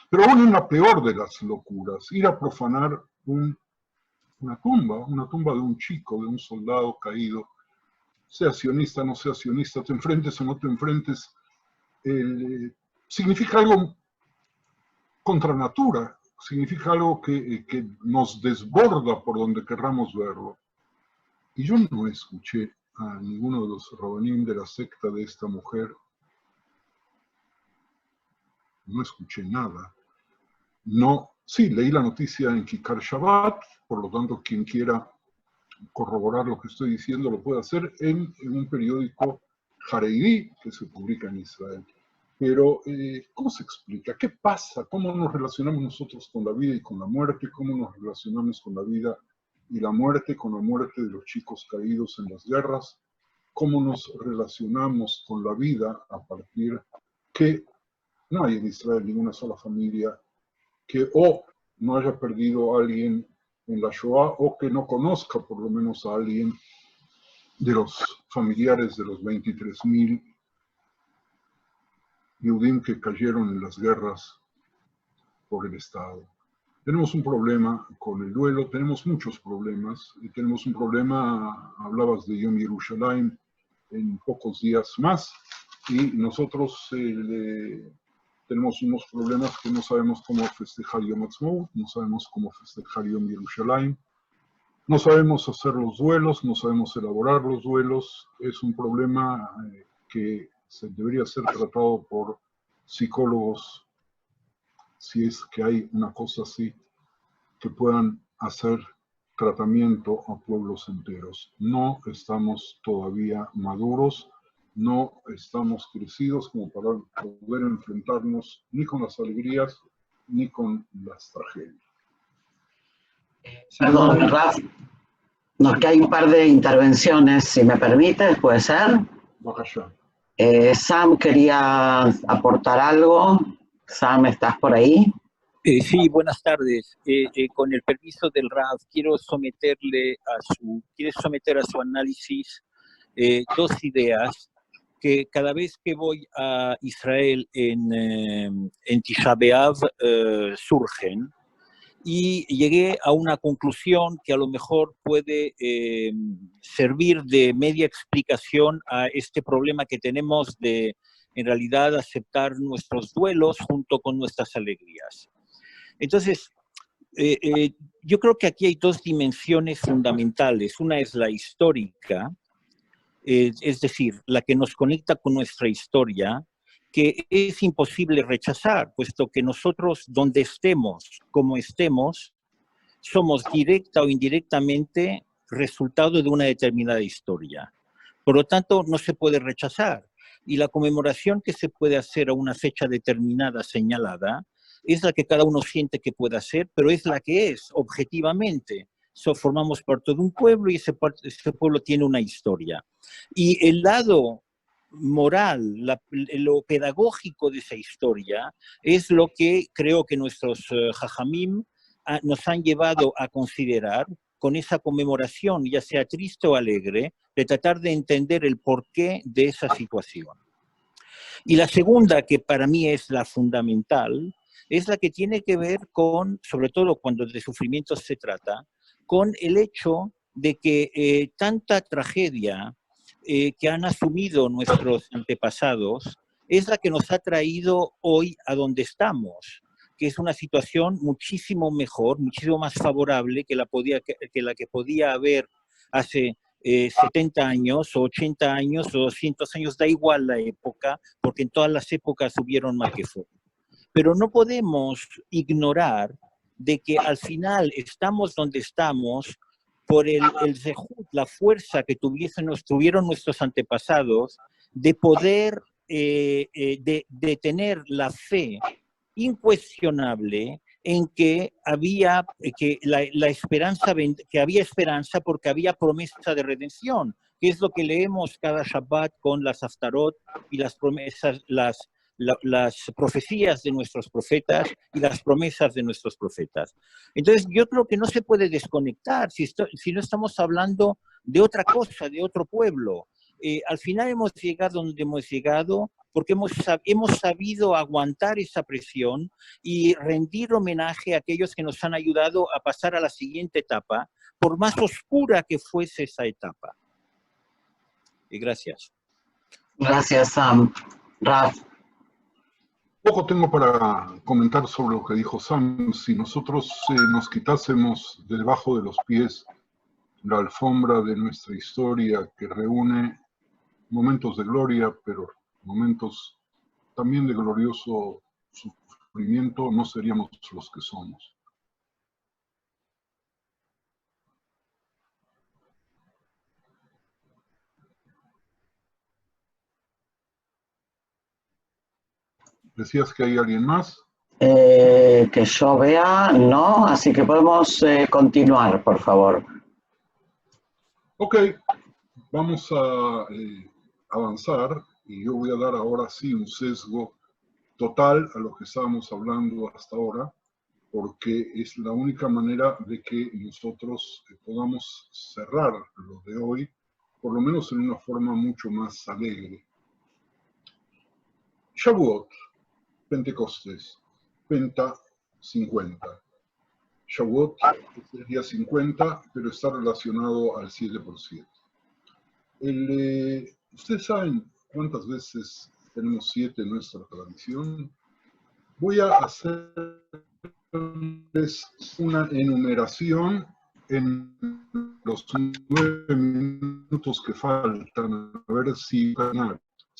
Pero aún en la peor de las locuras, ir a profanar una tumba de un chico, de un soldado caído, sea sionista, no sea sionista, te enfrentes o no te enfrentes, significa algo contra natura, significa algo que nos desborda por donde querramos verlo. Y yo no escuché a ninguno de los rabanim de la secta de esta mujer, no escuché nada. No, sí, leí la noticia en Kikar Shabbat, por lo tanto, quien quiera corroborar lo que estoy diciendo lo puede hacer en un periódico jareidí que se publica en Israel. Pero, ¿cómo se explica? ¿Qué pasa? ¿Cómo nos relacionamos nosotros con la vida y con la muerte? ¿Cómo nos relacionamos con la vida y la muerte, con la muerte de los chicos caídos en las guerras? ¿Cómo nos relacionamos con la vida a partir que no hay en Israel ninguna sola familia que o no haya perdido a alguien en la Shoah o que no conozca por lo menos a alguien de los familiares de los 23.000 Yehudim que cayeron en las guerras por el Estado? Tenemos un problema con el duelo, tenemos muchos problemas, y tenemos un problema, hablabas de Yom Yerushalayim, en pocos días más, y nosotros tenemos unos problemas que no sabemos cómo festejar Yom Ha'atzmaut, no sabemos cómo festejar Yom Yerushalayim, no sabemos hacer los duelos, no sabemos elaborar los duelos. Es un problema que debería ser tratado por psicólogos, si es que hay una cosa así, que puedan hacer tratamiento a pueblos enteros. No estamos todavía maduros, no estamos crecidos como para poder enfrentarnos ni con las alegrías ni con las tragedias. Perdón, Raf, nos hay un par de intervenciones, si me permites, ¿puede ser? Baja Sam quería aportar algo. Sam, ¿estás por ahí? Sí, buenas tardes. Con el permiso del Rav, quiero someter a su análisis dos ideas que cada vez que voy a Israel en Tisha B'Av surgen, y llegué a una conclusión que a lo mejor puede servir de media explicación a este problema que tenemos de, en realidad, aceptar nuestros duelos junto con nuestras alegrías. Entonces, yo creo que aquí hay dos dimensiones fundamentales. Una es la histórica, es decir, la que nos conecta con nuestra historia, que es imposible rechazar, puesto que nosotros, donde estemos, como estemos, somos directa o indirectamente resultado de una determinada historia. Por lo tanto, no se puede rechazar. Y la conmemoración que se puede hacer a una fecha determinada, señalada, es la que cada uno siente que puede hacer, pero es la que es, objetivamente. Formamos parte de un pueblo y ese pueblo tiene una historia. Y el lado moral, lo pedagógico de esa historia, es lo que creo que nuestros jajamim nos han llevado a considerar con esa conmemoración, ya sea triste o alegre, de tratar de entender el porqué de esa situación. Y la segunda, que para mí es la fundamental, es la que tiene que ver con, sobre todo cuando de sufrimientos se trata, con el hecho de que tanta tragedia que han asumido nuestros antepasados es la que nos ha traído hoy a donde estamos, que es una situación muchísimo mejor, muchísimo más favorable que la que podía haber hace 70 años, o 80 años, o 200 años, da igual la época, porque en todas las épocas hubieron más que fue. Pero no podemos ignorar de que al final estamos donde estamos por la fuerza que tuvieron nuestros antepasados de poder, de tener la fe incuestionable en que había esperanza porque había promesa de redención, que es lo que leemos cada Shabbat con las Haftarot y las promesas, las profecías de nuestros profetas y las promesas de nuestros profetas. Entonces, yo creo que no se puede desconectar si no estamos hablando de otra cosa, de otro pueblo. Al final hemos llegado donde hemos llegado porque hemos sabido aguantar esa presión y rendir homenaje a aquellos que nos han ayudado a pasar a la siguiente etapa, por más oscura que fuese esa etapa. Y gracias. Gracias, Sam. Raf. Poco tengo para comentar sobre lo que dijo Sam. Si nosotros nos quitásemos de debajo de los pies la alfombra de nuestra historia que reúne momentos de gloria, pero momentos también de glorioso sufrimiento, no seríamos los que somos. ¿Decías que hay alguien más? Que yo vea, no, así que podemos continuar, por favor. Ok, vamos a avanzar y yo voy a dar ahora sí un sesgo total a lo que estábamos hablando hasta ahora, porque es la única manera de que nosotros podamos cerrar lo de hoy, por lo menos en una forma mucho más alegre. Shavuot, Pentecostés, Penta 50. Shavuot es el día 50, pero está relacionado al 7x7. ¿Ustedes saben cuántas veces tenemos 7 en nuestra tradición? Voy a hacerles una enumeración en los 9 minutos que faltan, a ver si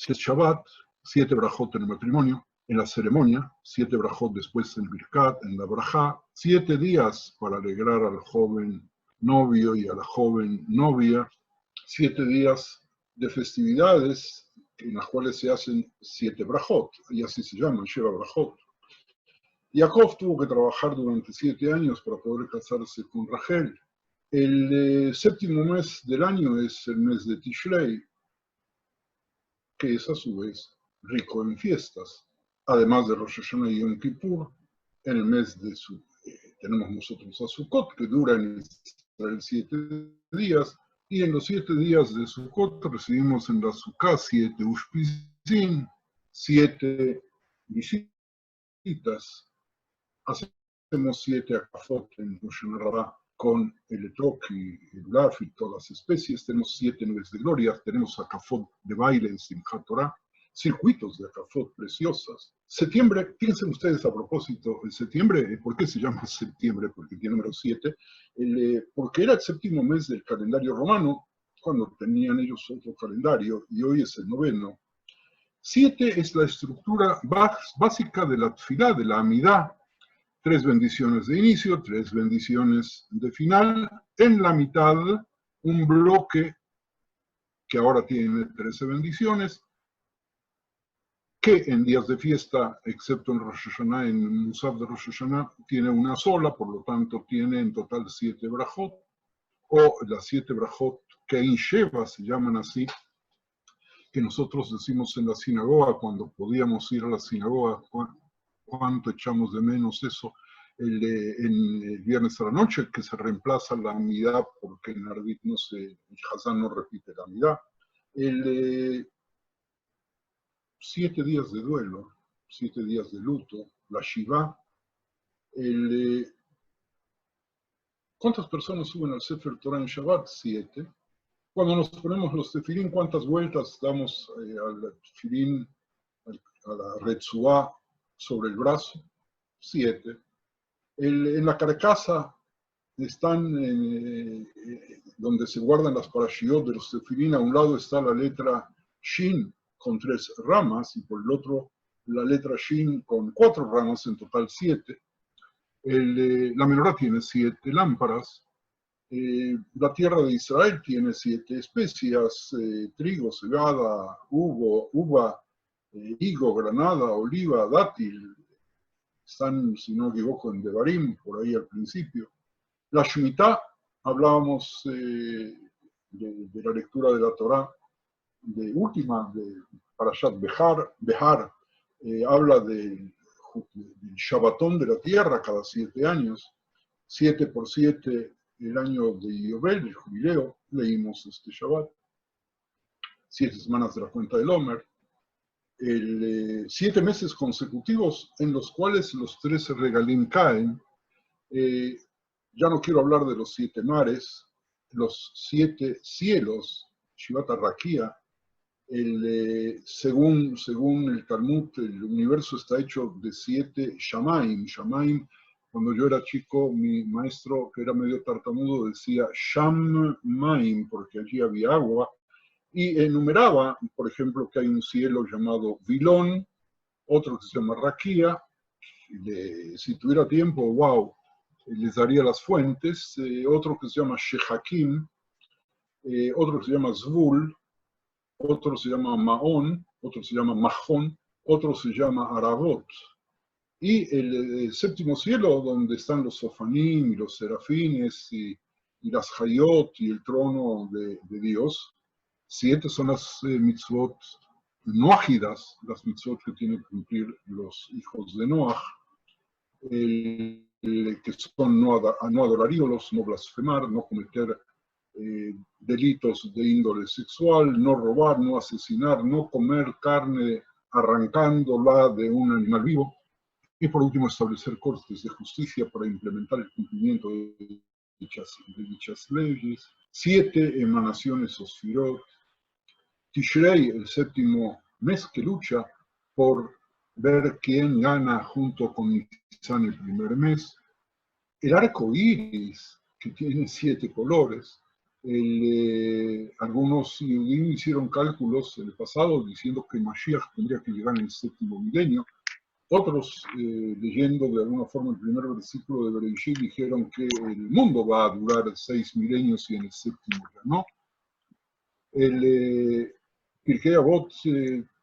es Shabbat, 7 brajot en el matrimonio, en la ceremonia, 7 brajot después en Birkat, en la brajá, 7 días para alegrar al joven novio y a la joven novia, 7 días de festividades en las cuales se hacen 7 brajot, y así se llaman, Sheva brajot. Jacob tuvo que trabajar durante 7 años para poder casarse con Rachel. El séptimo mes del año es el mes de Tishrei, que es a su vez rico en fiestas. Además de Rosh Hashanah y Yom Kippur, en el mes de tenemos nosotros a Sukkot, que dura en Israel 7 días, y en los 7 días de Sukkot recibimos en la Sukkah 7 Ushpizim, 7 visitas. Hacemos 7 akafot en Rosh Hashanah con el etrog y el lulav y todas las especies. Tenemos 7 nubes de gloria, tenemos akafot de baile en Simchat Torah, circuitos de Acafot preciosas. Septiembre, fíjense ustedes a propósito, el septiembre, ¿por qué se llama septiembre? Porque tiene número 7, porque era el séptimo mes del calendario romano, cuando tenían ellos otro calendario, y hoy es el noveno. 7 es la estructura básica de la tefilá, de la amidá. 3 bendiciones de inicio, 3 bendiciones de final. En la mitad, un bloque que ahora tiene 13 bendiciones, que en días de fiesta, excepto en Rosh Hashanah, en Musaf de Rosh Hashanah, tiene una sola, por lo tanto tiene en total 7 brajot, o las 7 brajot Kein Sheva se llaman así, que nosotros decimos en la sinagoga, cuando podíamos ir a la sinagoga, cuánto echamos de menos eso, en el viernes a la noche, que se reemplaza la amidad, porque en Arbit no se, el Hazán no repite la amidad. 7 días de duelo, 7 días de luto, la Shiva. ¿Cuántas personas suben al Sefer Torah en Shabbat? 7. Cuando nos ponemos los tefilín, ¿cuántas vueltas damos al tefilín, a la retzuá sobre el brazo? 7. En la carcasa están, donde se guardan las parashiot de los tefilín, a un lado está la letra Shin con 3 ramas, y por el otro la letra Shin con 4 ramas, en total 7. La menorá tiene 7 lámparas. La tierra de Israel tiene 7 especias, trigo, cebada, uva, higo, granada, oliva, dátil. Están, si no me equivoco, en Devarim, por ahí al principio. La Shemitah, hablábamos de la lectura de la Torá, de última, de Parashat Behar, habla del Shabbatón de la tierra cada 7 años. 7 por 7 el año de Yobel, el jubileo, leímos este Shabbat. 7 semanas de la cuenta del Omer. 7 meses consecutivos en los cuales los 13 regalim caen. Ya no quiero hablar de los 7 mares, los 7 cielos, Shivat Rakia. Según el Talmud, el universo está hecho de 7 Shamaim. Shamaim, cuando yo era chico, mi maestro, que era medio tartamudo, decía Shamaim, porque allí había agua, y enumeraba, por ejemplo, que hay un cielo llamado Vilón, otro que se llama Rakia. Si tuviera tiempo, wow, les daría las fuentes. Otro que se llama Shehakim, otro que se llama Zvul, otro se llama Maón, otro se llama Mahón, otro se llama Arabot. Y el séptimo cielo, donde están los sofanim y los serafines y las hayot y el trono de Dios. 7 son las mitzvot noágidas, las mitzvot que tienen que cumplir los hijos de Noach, que son no adorar ídolos, no blasfemar, no cometer delitos de índole sexual, no robar, no asesinar, no comer carne arrancándola de un animal vivo, y por último establecer cortes de justicia para implementar el cumplimiento de dichas leyes. 7 emanaciones o sfirot. Tishrei, el séptimo mes que lucha por ver quién gana junto con Nisan el primer mes. El arco iris, que tiene 7 colores. Algunos hicieron cálculos en el pasado diciendo que Mashiach tendría que llegar en el séptimo milenio. Otros, leyendo de alguna forma el primer versículo de Bereshit, dijeron que el mundo va a durar 6 milenios y en el séptimo ya no. Pirkei Avot,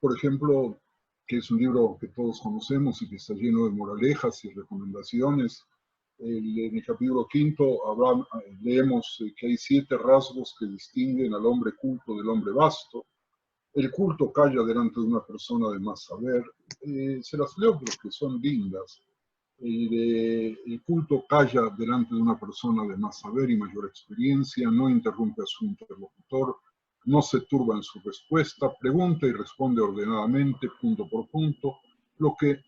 por ejemplo, que es un libro que todos conocemos y que está lleno de moralejas y recomendaciones. En el capítulo 5 leemos que hay 7 rasgos que distinguen al hombre culto del hombre vasto. El culto calla delante de una persona de más saber. Se las leo porque son lindas. El culto calla delante de una persona de más saber y mayor experiencia, no interrumpe a su interlocutor, no se turba en su respuesta, pregunta y responde ordenadamente, punto por punto. Lo que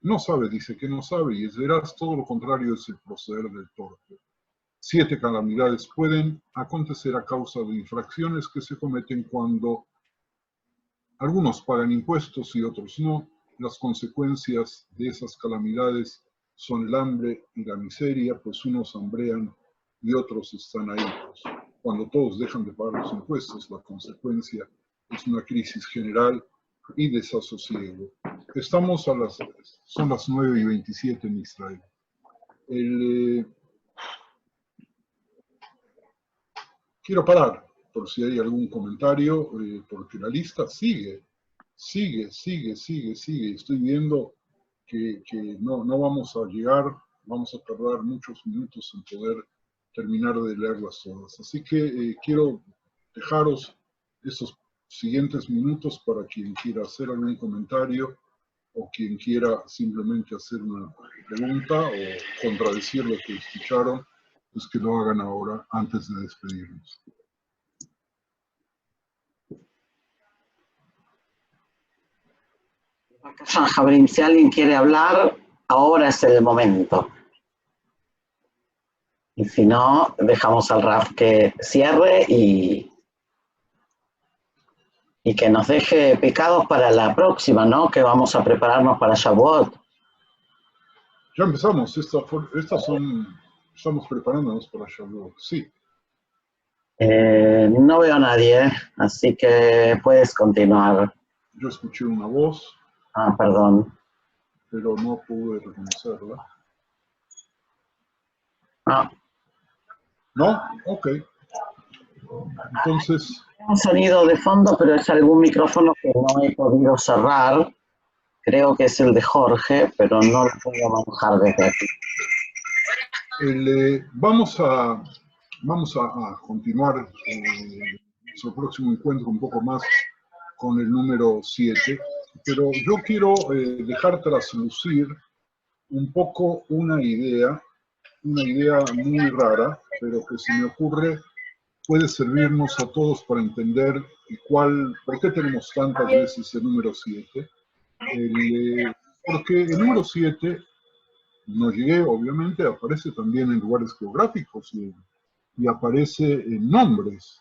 no sabe dice que no sabe, y es veraz, todo lo contrario es el proceder del torpe. 7 calamidades pueden acontecer a causa de infracciones que se cometen cuando Algunos pagan impuestos y otros no. Las consecuencias de esas calamidades son el hambre y la miseria, pues unos hambrean y otros están ahí. Cuando todos dejan de pagar los impuestos, la consecuencia es una crisis general y desasosiego. Son las 9:27 en Israel. Quiero parar por si hay algún comentario, porque la lista sigue. Estoy viendo que no vamos a llegar, vamos a tardar muchos minutos en poder terminar de leerlas todas. Así que quiero dejaros estos siguientes minutos para quien quiera hacer algún comentario o quien quiera simplemente hacer una pregunta o contradecir lo que escucharon, pues que lo hagan ahora antes de despedirnos. Jabrim, si alguien quiere hablar, ahora es el momento. Y si no, dejamos al Raf que cierre y que nos deje picados para la próxima, ¿no? Que vamos a prepararnos para Shavuot. Ya empezamos, estamos preparándonos para Shavuot, sí. No veo a nadie, así que puedes continuar. Yo escuché una voz. Ah, perdón. Pero no pude reconocerla. Ah. ¿No? Ok. Entonces... Un sonido de fondo, pero es algún micrófono que no he podido cerrar. Creo que es el de Jorge, pero no lo puedo manejar desde aquí. Vamos a continuar nuestro próximo encuentro un poco más con el número 7, pero yo quiero dejar traslucir un poco una idea muy rara, pero que se me ocurre puede servirnos a todos para entender por qué tenemos tantas veces el número 7. Porque el número 7, no llegué, obviamente, aparece también en lugares geográficos y aparece en nombres.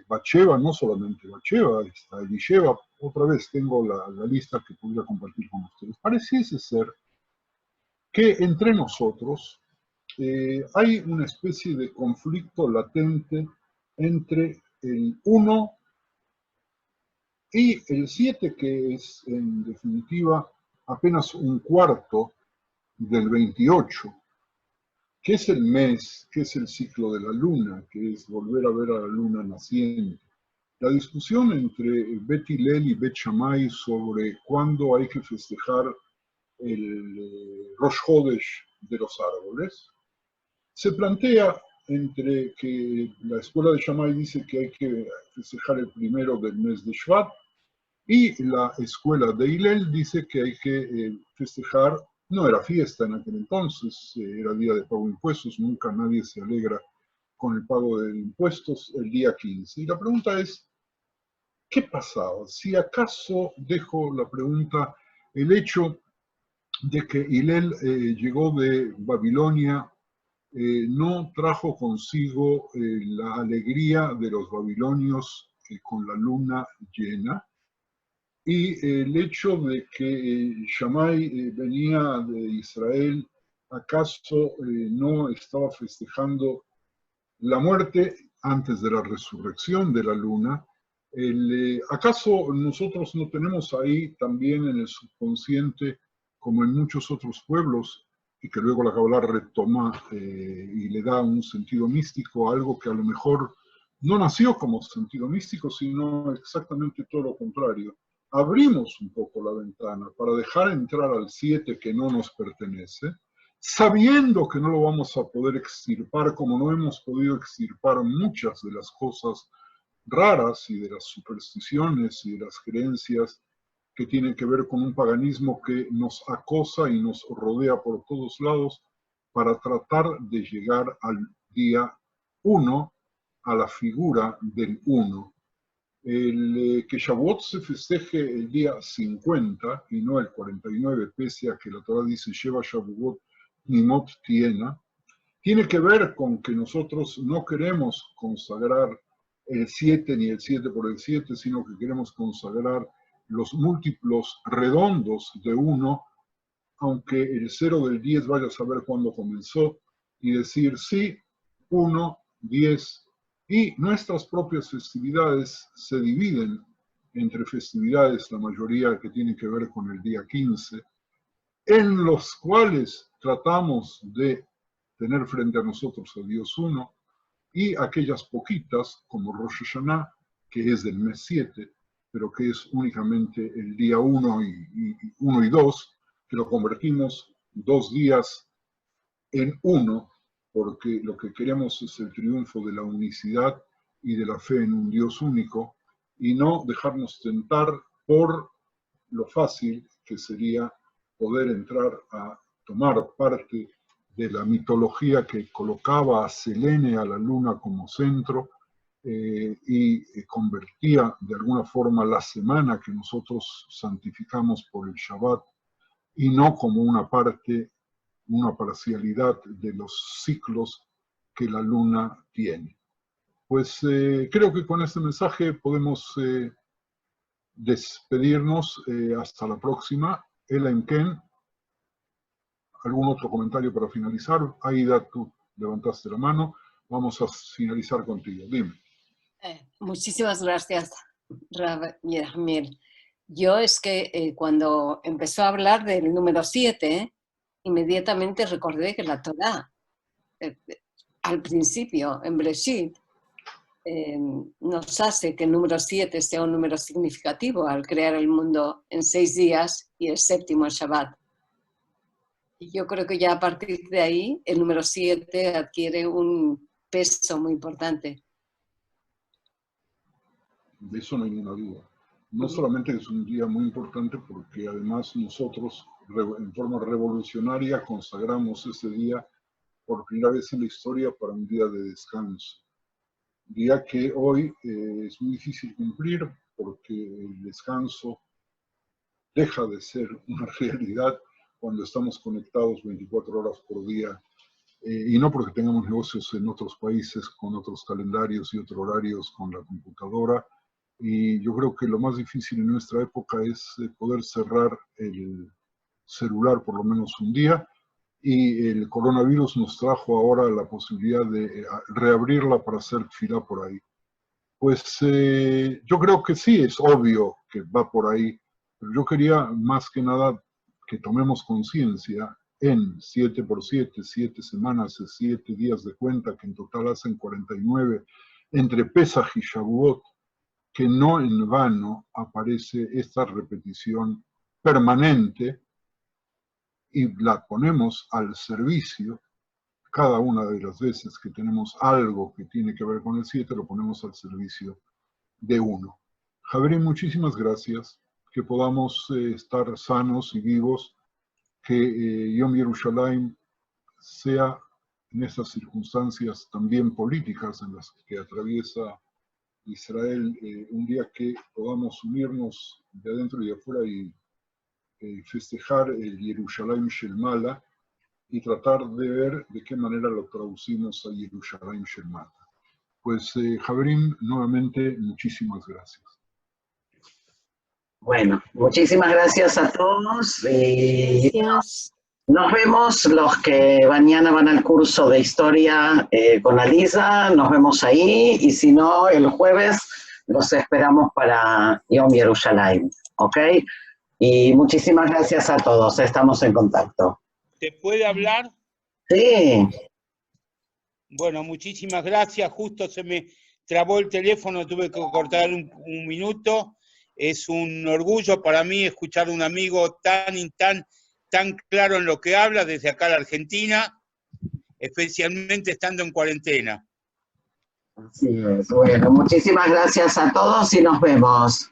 Batsheva, no solamente Batsheva, está Elisheva. Otra vez tengo la lista que podría compartir con ustedes. Pareciese ser que entre nosotros hay una especie de conflicto latente entre el 1 y el 7, que es en definitiva apenas un cuarto del 28, que es el mes, que es el ciclo de la luna, que es volver a ver a la luna naciente. La discusión entre Bet Hillel y Bet Shammai sobre cuándo hay que festejar el Rosh Hodesh de los árboles se plantea entre que la escuela de Shammai dice que hay que festejar el primero del mes de Shvat y la escuela de Hillel dice que hay que festejar, no era fiesta en aquel entonces, era día de pago de impuestos, nunca nadie se alegra con el pago de impuestos el día 15. Y la pregunta es, ¿qué pasaba? Si acaso, dejo la pregunta, el hecho de que Hillel llegó de Babilonia no trajo consigo la alegría de los babilonios con la luna llena, y el hecho de que Shammai venía de Israel, ¿acaso no estaba festejando la muerte antes de la resurrección de la luna? ¿Acaso nosotros no tenemos ahí también en el subconsciente, como en muchos otros pueblos, y que luego la Kabbalah retoma y le da un sentido místico, algo que a lo mejor no nació como sentido místico, sino exactamente todo lo contrario? Abrimos un poco la ventana para dejar entrar al 7 que no nos pertenece, sabiendo que no lo vamos a poder extirpar como no hemos podido extirpar muchas de las cosas raras y de las supersticiones y de las creencias que tienen que ver con un paganismo que nos acosa y nos rodea por todos lados para tratar de llegar al día 1, a la figura del 1. Que Shavuot se festeje el día 50 y no el 49, pese a que la Torah dice Sheva Shavuot Nimot Tiena, tiene que ver con que nosotros no queremos consagrar el 7 ni el 7 por el 7, sino que queremos consagrar los múltiplos redondos de 1, aunque el 0 del 10 vaya a saber cuándo comenzó, y decir sí, 1, 10, y nuestras propias festividades se dividen entre festividades, la mayoría que tienen que ver con el día 15, en los cuales tratamos de tener frente a nosotros a Dios uno, y aquellas poquitas, como Rosh Hashanah, que es del mes 7, pero que es únicamente el día 1 y 2, que lo convertimos 2 días en 1, porque lo que queremos es el triunfo de la unicidad y de la fe en un Dios único, y no dejarnos tentar por lo fácil que sería poder entrar a tomar parte de la mitología que colocaba a Selene, a la luna, como centro, y convertía de alguna forma la semana que nosotros santificamos por el Shabbat, y no como una parte, una parcialidad de los ciclos que la luna tiene. Pues creo que con este mensaje podemos despedirnos hasta la próxima. Elaine Ken, ¿algún otro comentario para finalizar? Aida, tú levantaste la mano. Vamos a finalizar contigo. Dime. Muchísimas gracias, Rav Yerahmiel. Yo es que cuando empezó a hablar del número 7, inmediatamente recordé que la Torá, al principio, en Breshit, nos hace que el número 7 sea un número significativo al crear el mundo en 6 días y el séptimo el Shabbat. Y yo creo que ya a partir de ahí el número 7 adquiere un peso muy importante. De eso no hay ninguna duda. No solamente es un día muy importante, porque además nosotros en forma revolucionaria consagramos ese día por primera vez en la historia para un día de descanso. Día que hoy es muy difícil cumplir porque el descanso deja de ser una realidad cuando estamos conectados 24 horas por día, y no porque tengamos negocios en otros países con otros calendarios y otros horarios con la computadora. Y yo creo que lo más difícil en nuestra época es poder cerrar el celular por lo menos un día, y el coronavirus nos trajo ahora la posibilidad de reabrirla para hacer fila por ahí. Pues yo creo que sí, es obvio que va por ahí, pero yo quería más que nada que tomemos conciencia en 7 por 7, 7 semanas, 7 días de cuenta, que en total hacen 49, entre Pesaj y Shavuot, que no en vano aparece esta repetición permanente, y la ponemos al servicio, cada una de las veces que tenemos algo que tiene que ver con el 7, lo ponemos al servicio de 1. Javier, muchísimas gracias, que podamos estar sanos y vivos, que Yom Yerushalayim sea en estas circunstancias también políticas en las que atraviesa Israel, un día que podamos unirnos de adentro y de afuera y festejar el Yerushalayim Shel Mala, y tratar de ver de qué manera lo traducimos a Yerushalayim Shel Mala. Pues Javerín, nuevamente muchísimas gracias. Bueno, muchísimas gracias a todos. Gracias. Nos vemos los que mañana van al curso de historia con Alisa, nos vemos ahí, y si no, el jueves los esperamos para Yom Yerushalayim, ¿ok? Y muchísimas gracias a todos, estamos en contacto. ¿Te puede hablar? Sí. Bueno, muchísimas gracias, justo se me trabó el teléfono, tuve que cortar un minuto. Es un orgullo para mí escuchar a un amigo tan claro en lo que habla desde acá a la Argentina, especialmente estando en cuarentena. Así es. Bueno, muchísimas gracias a todos y nos vemos.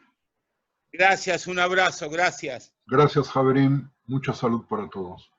Gracias, un abrazo, gracias. Gracias, Javerín. Mucha salud para todos.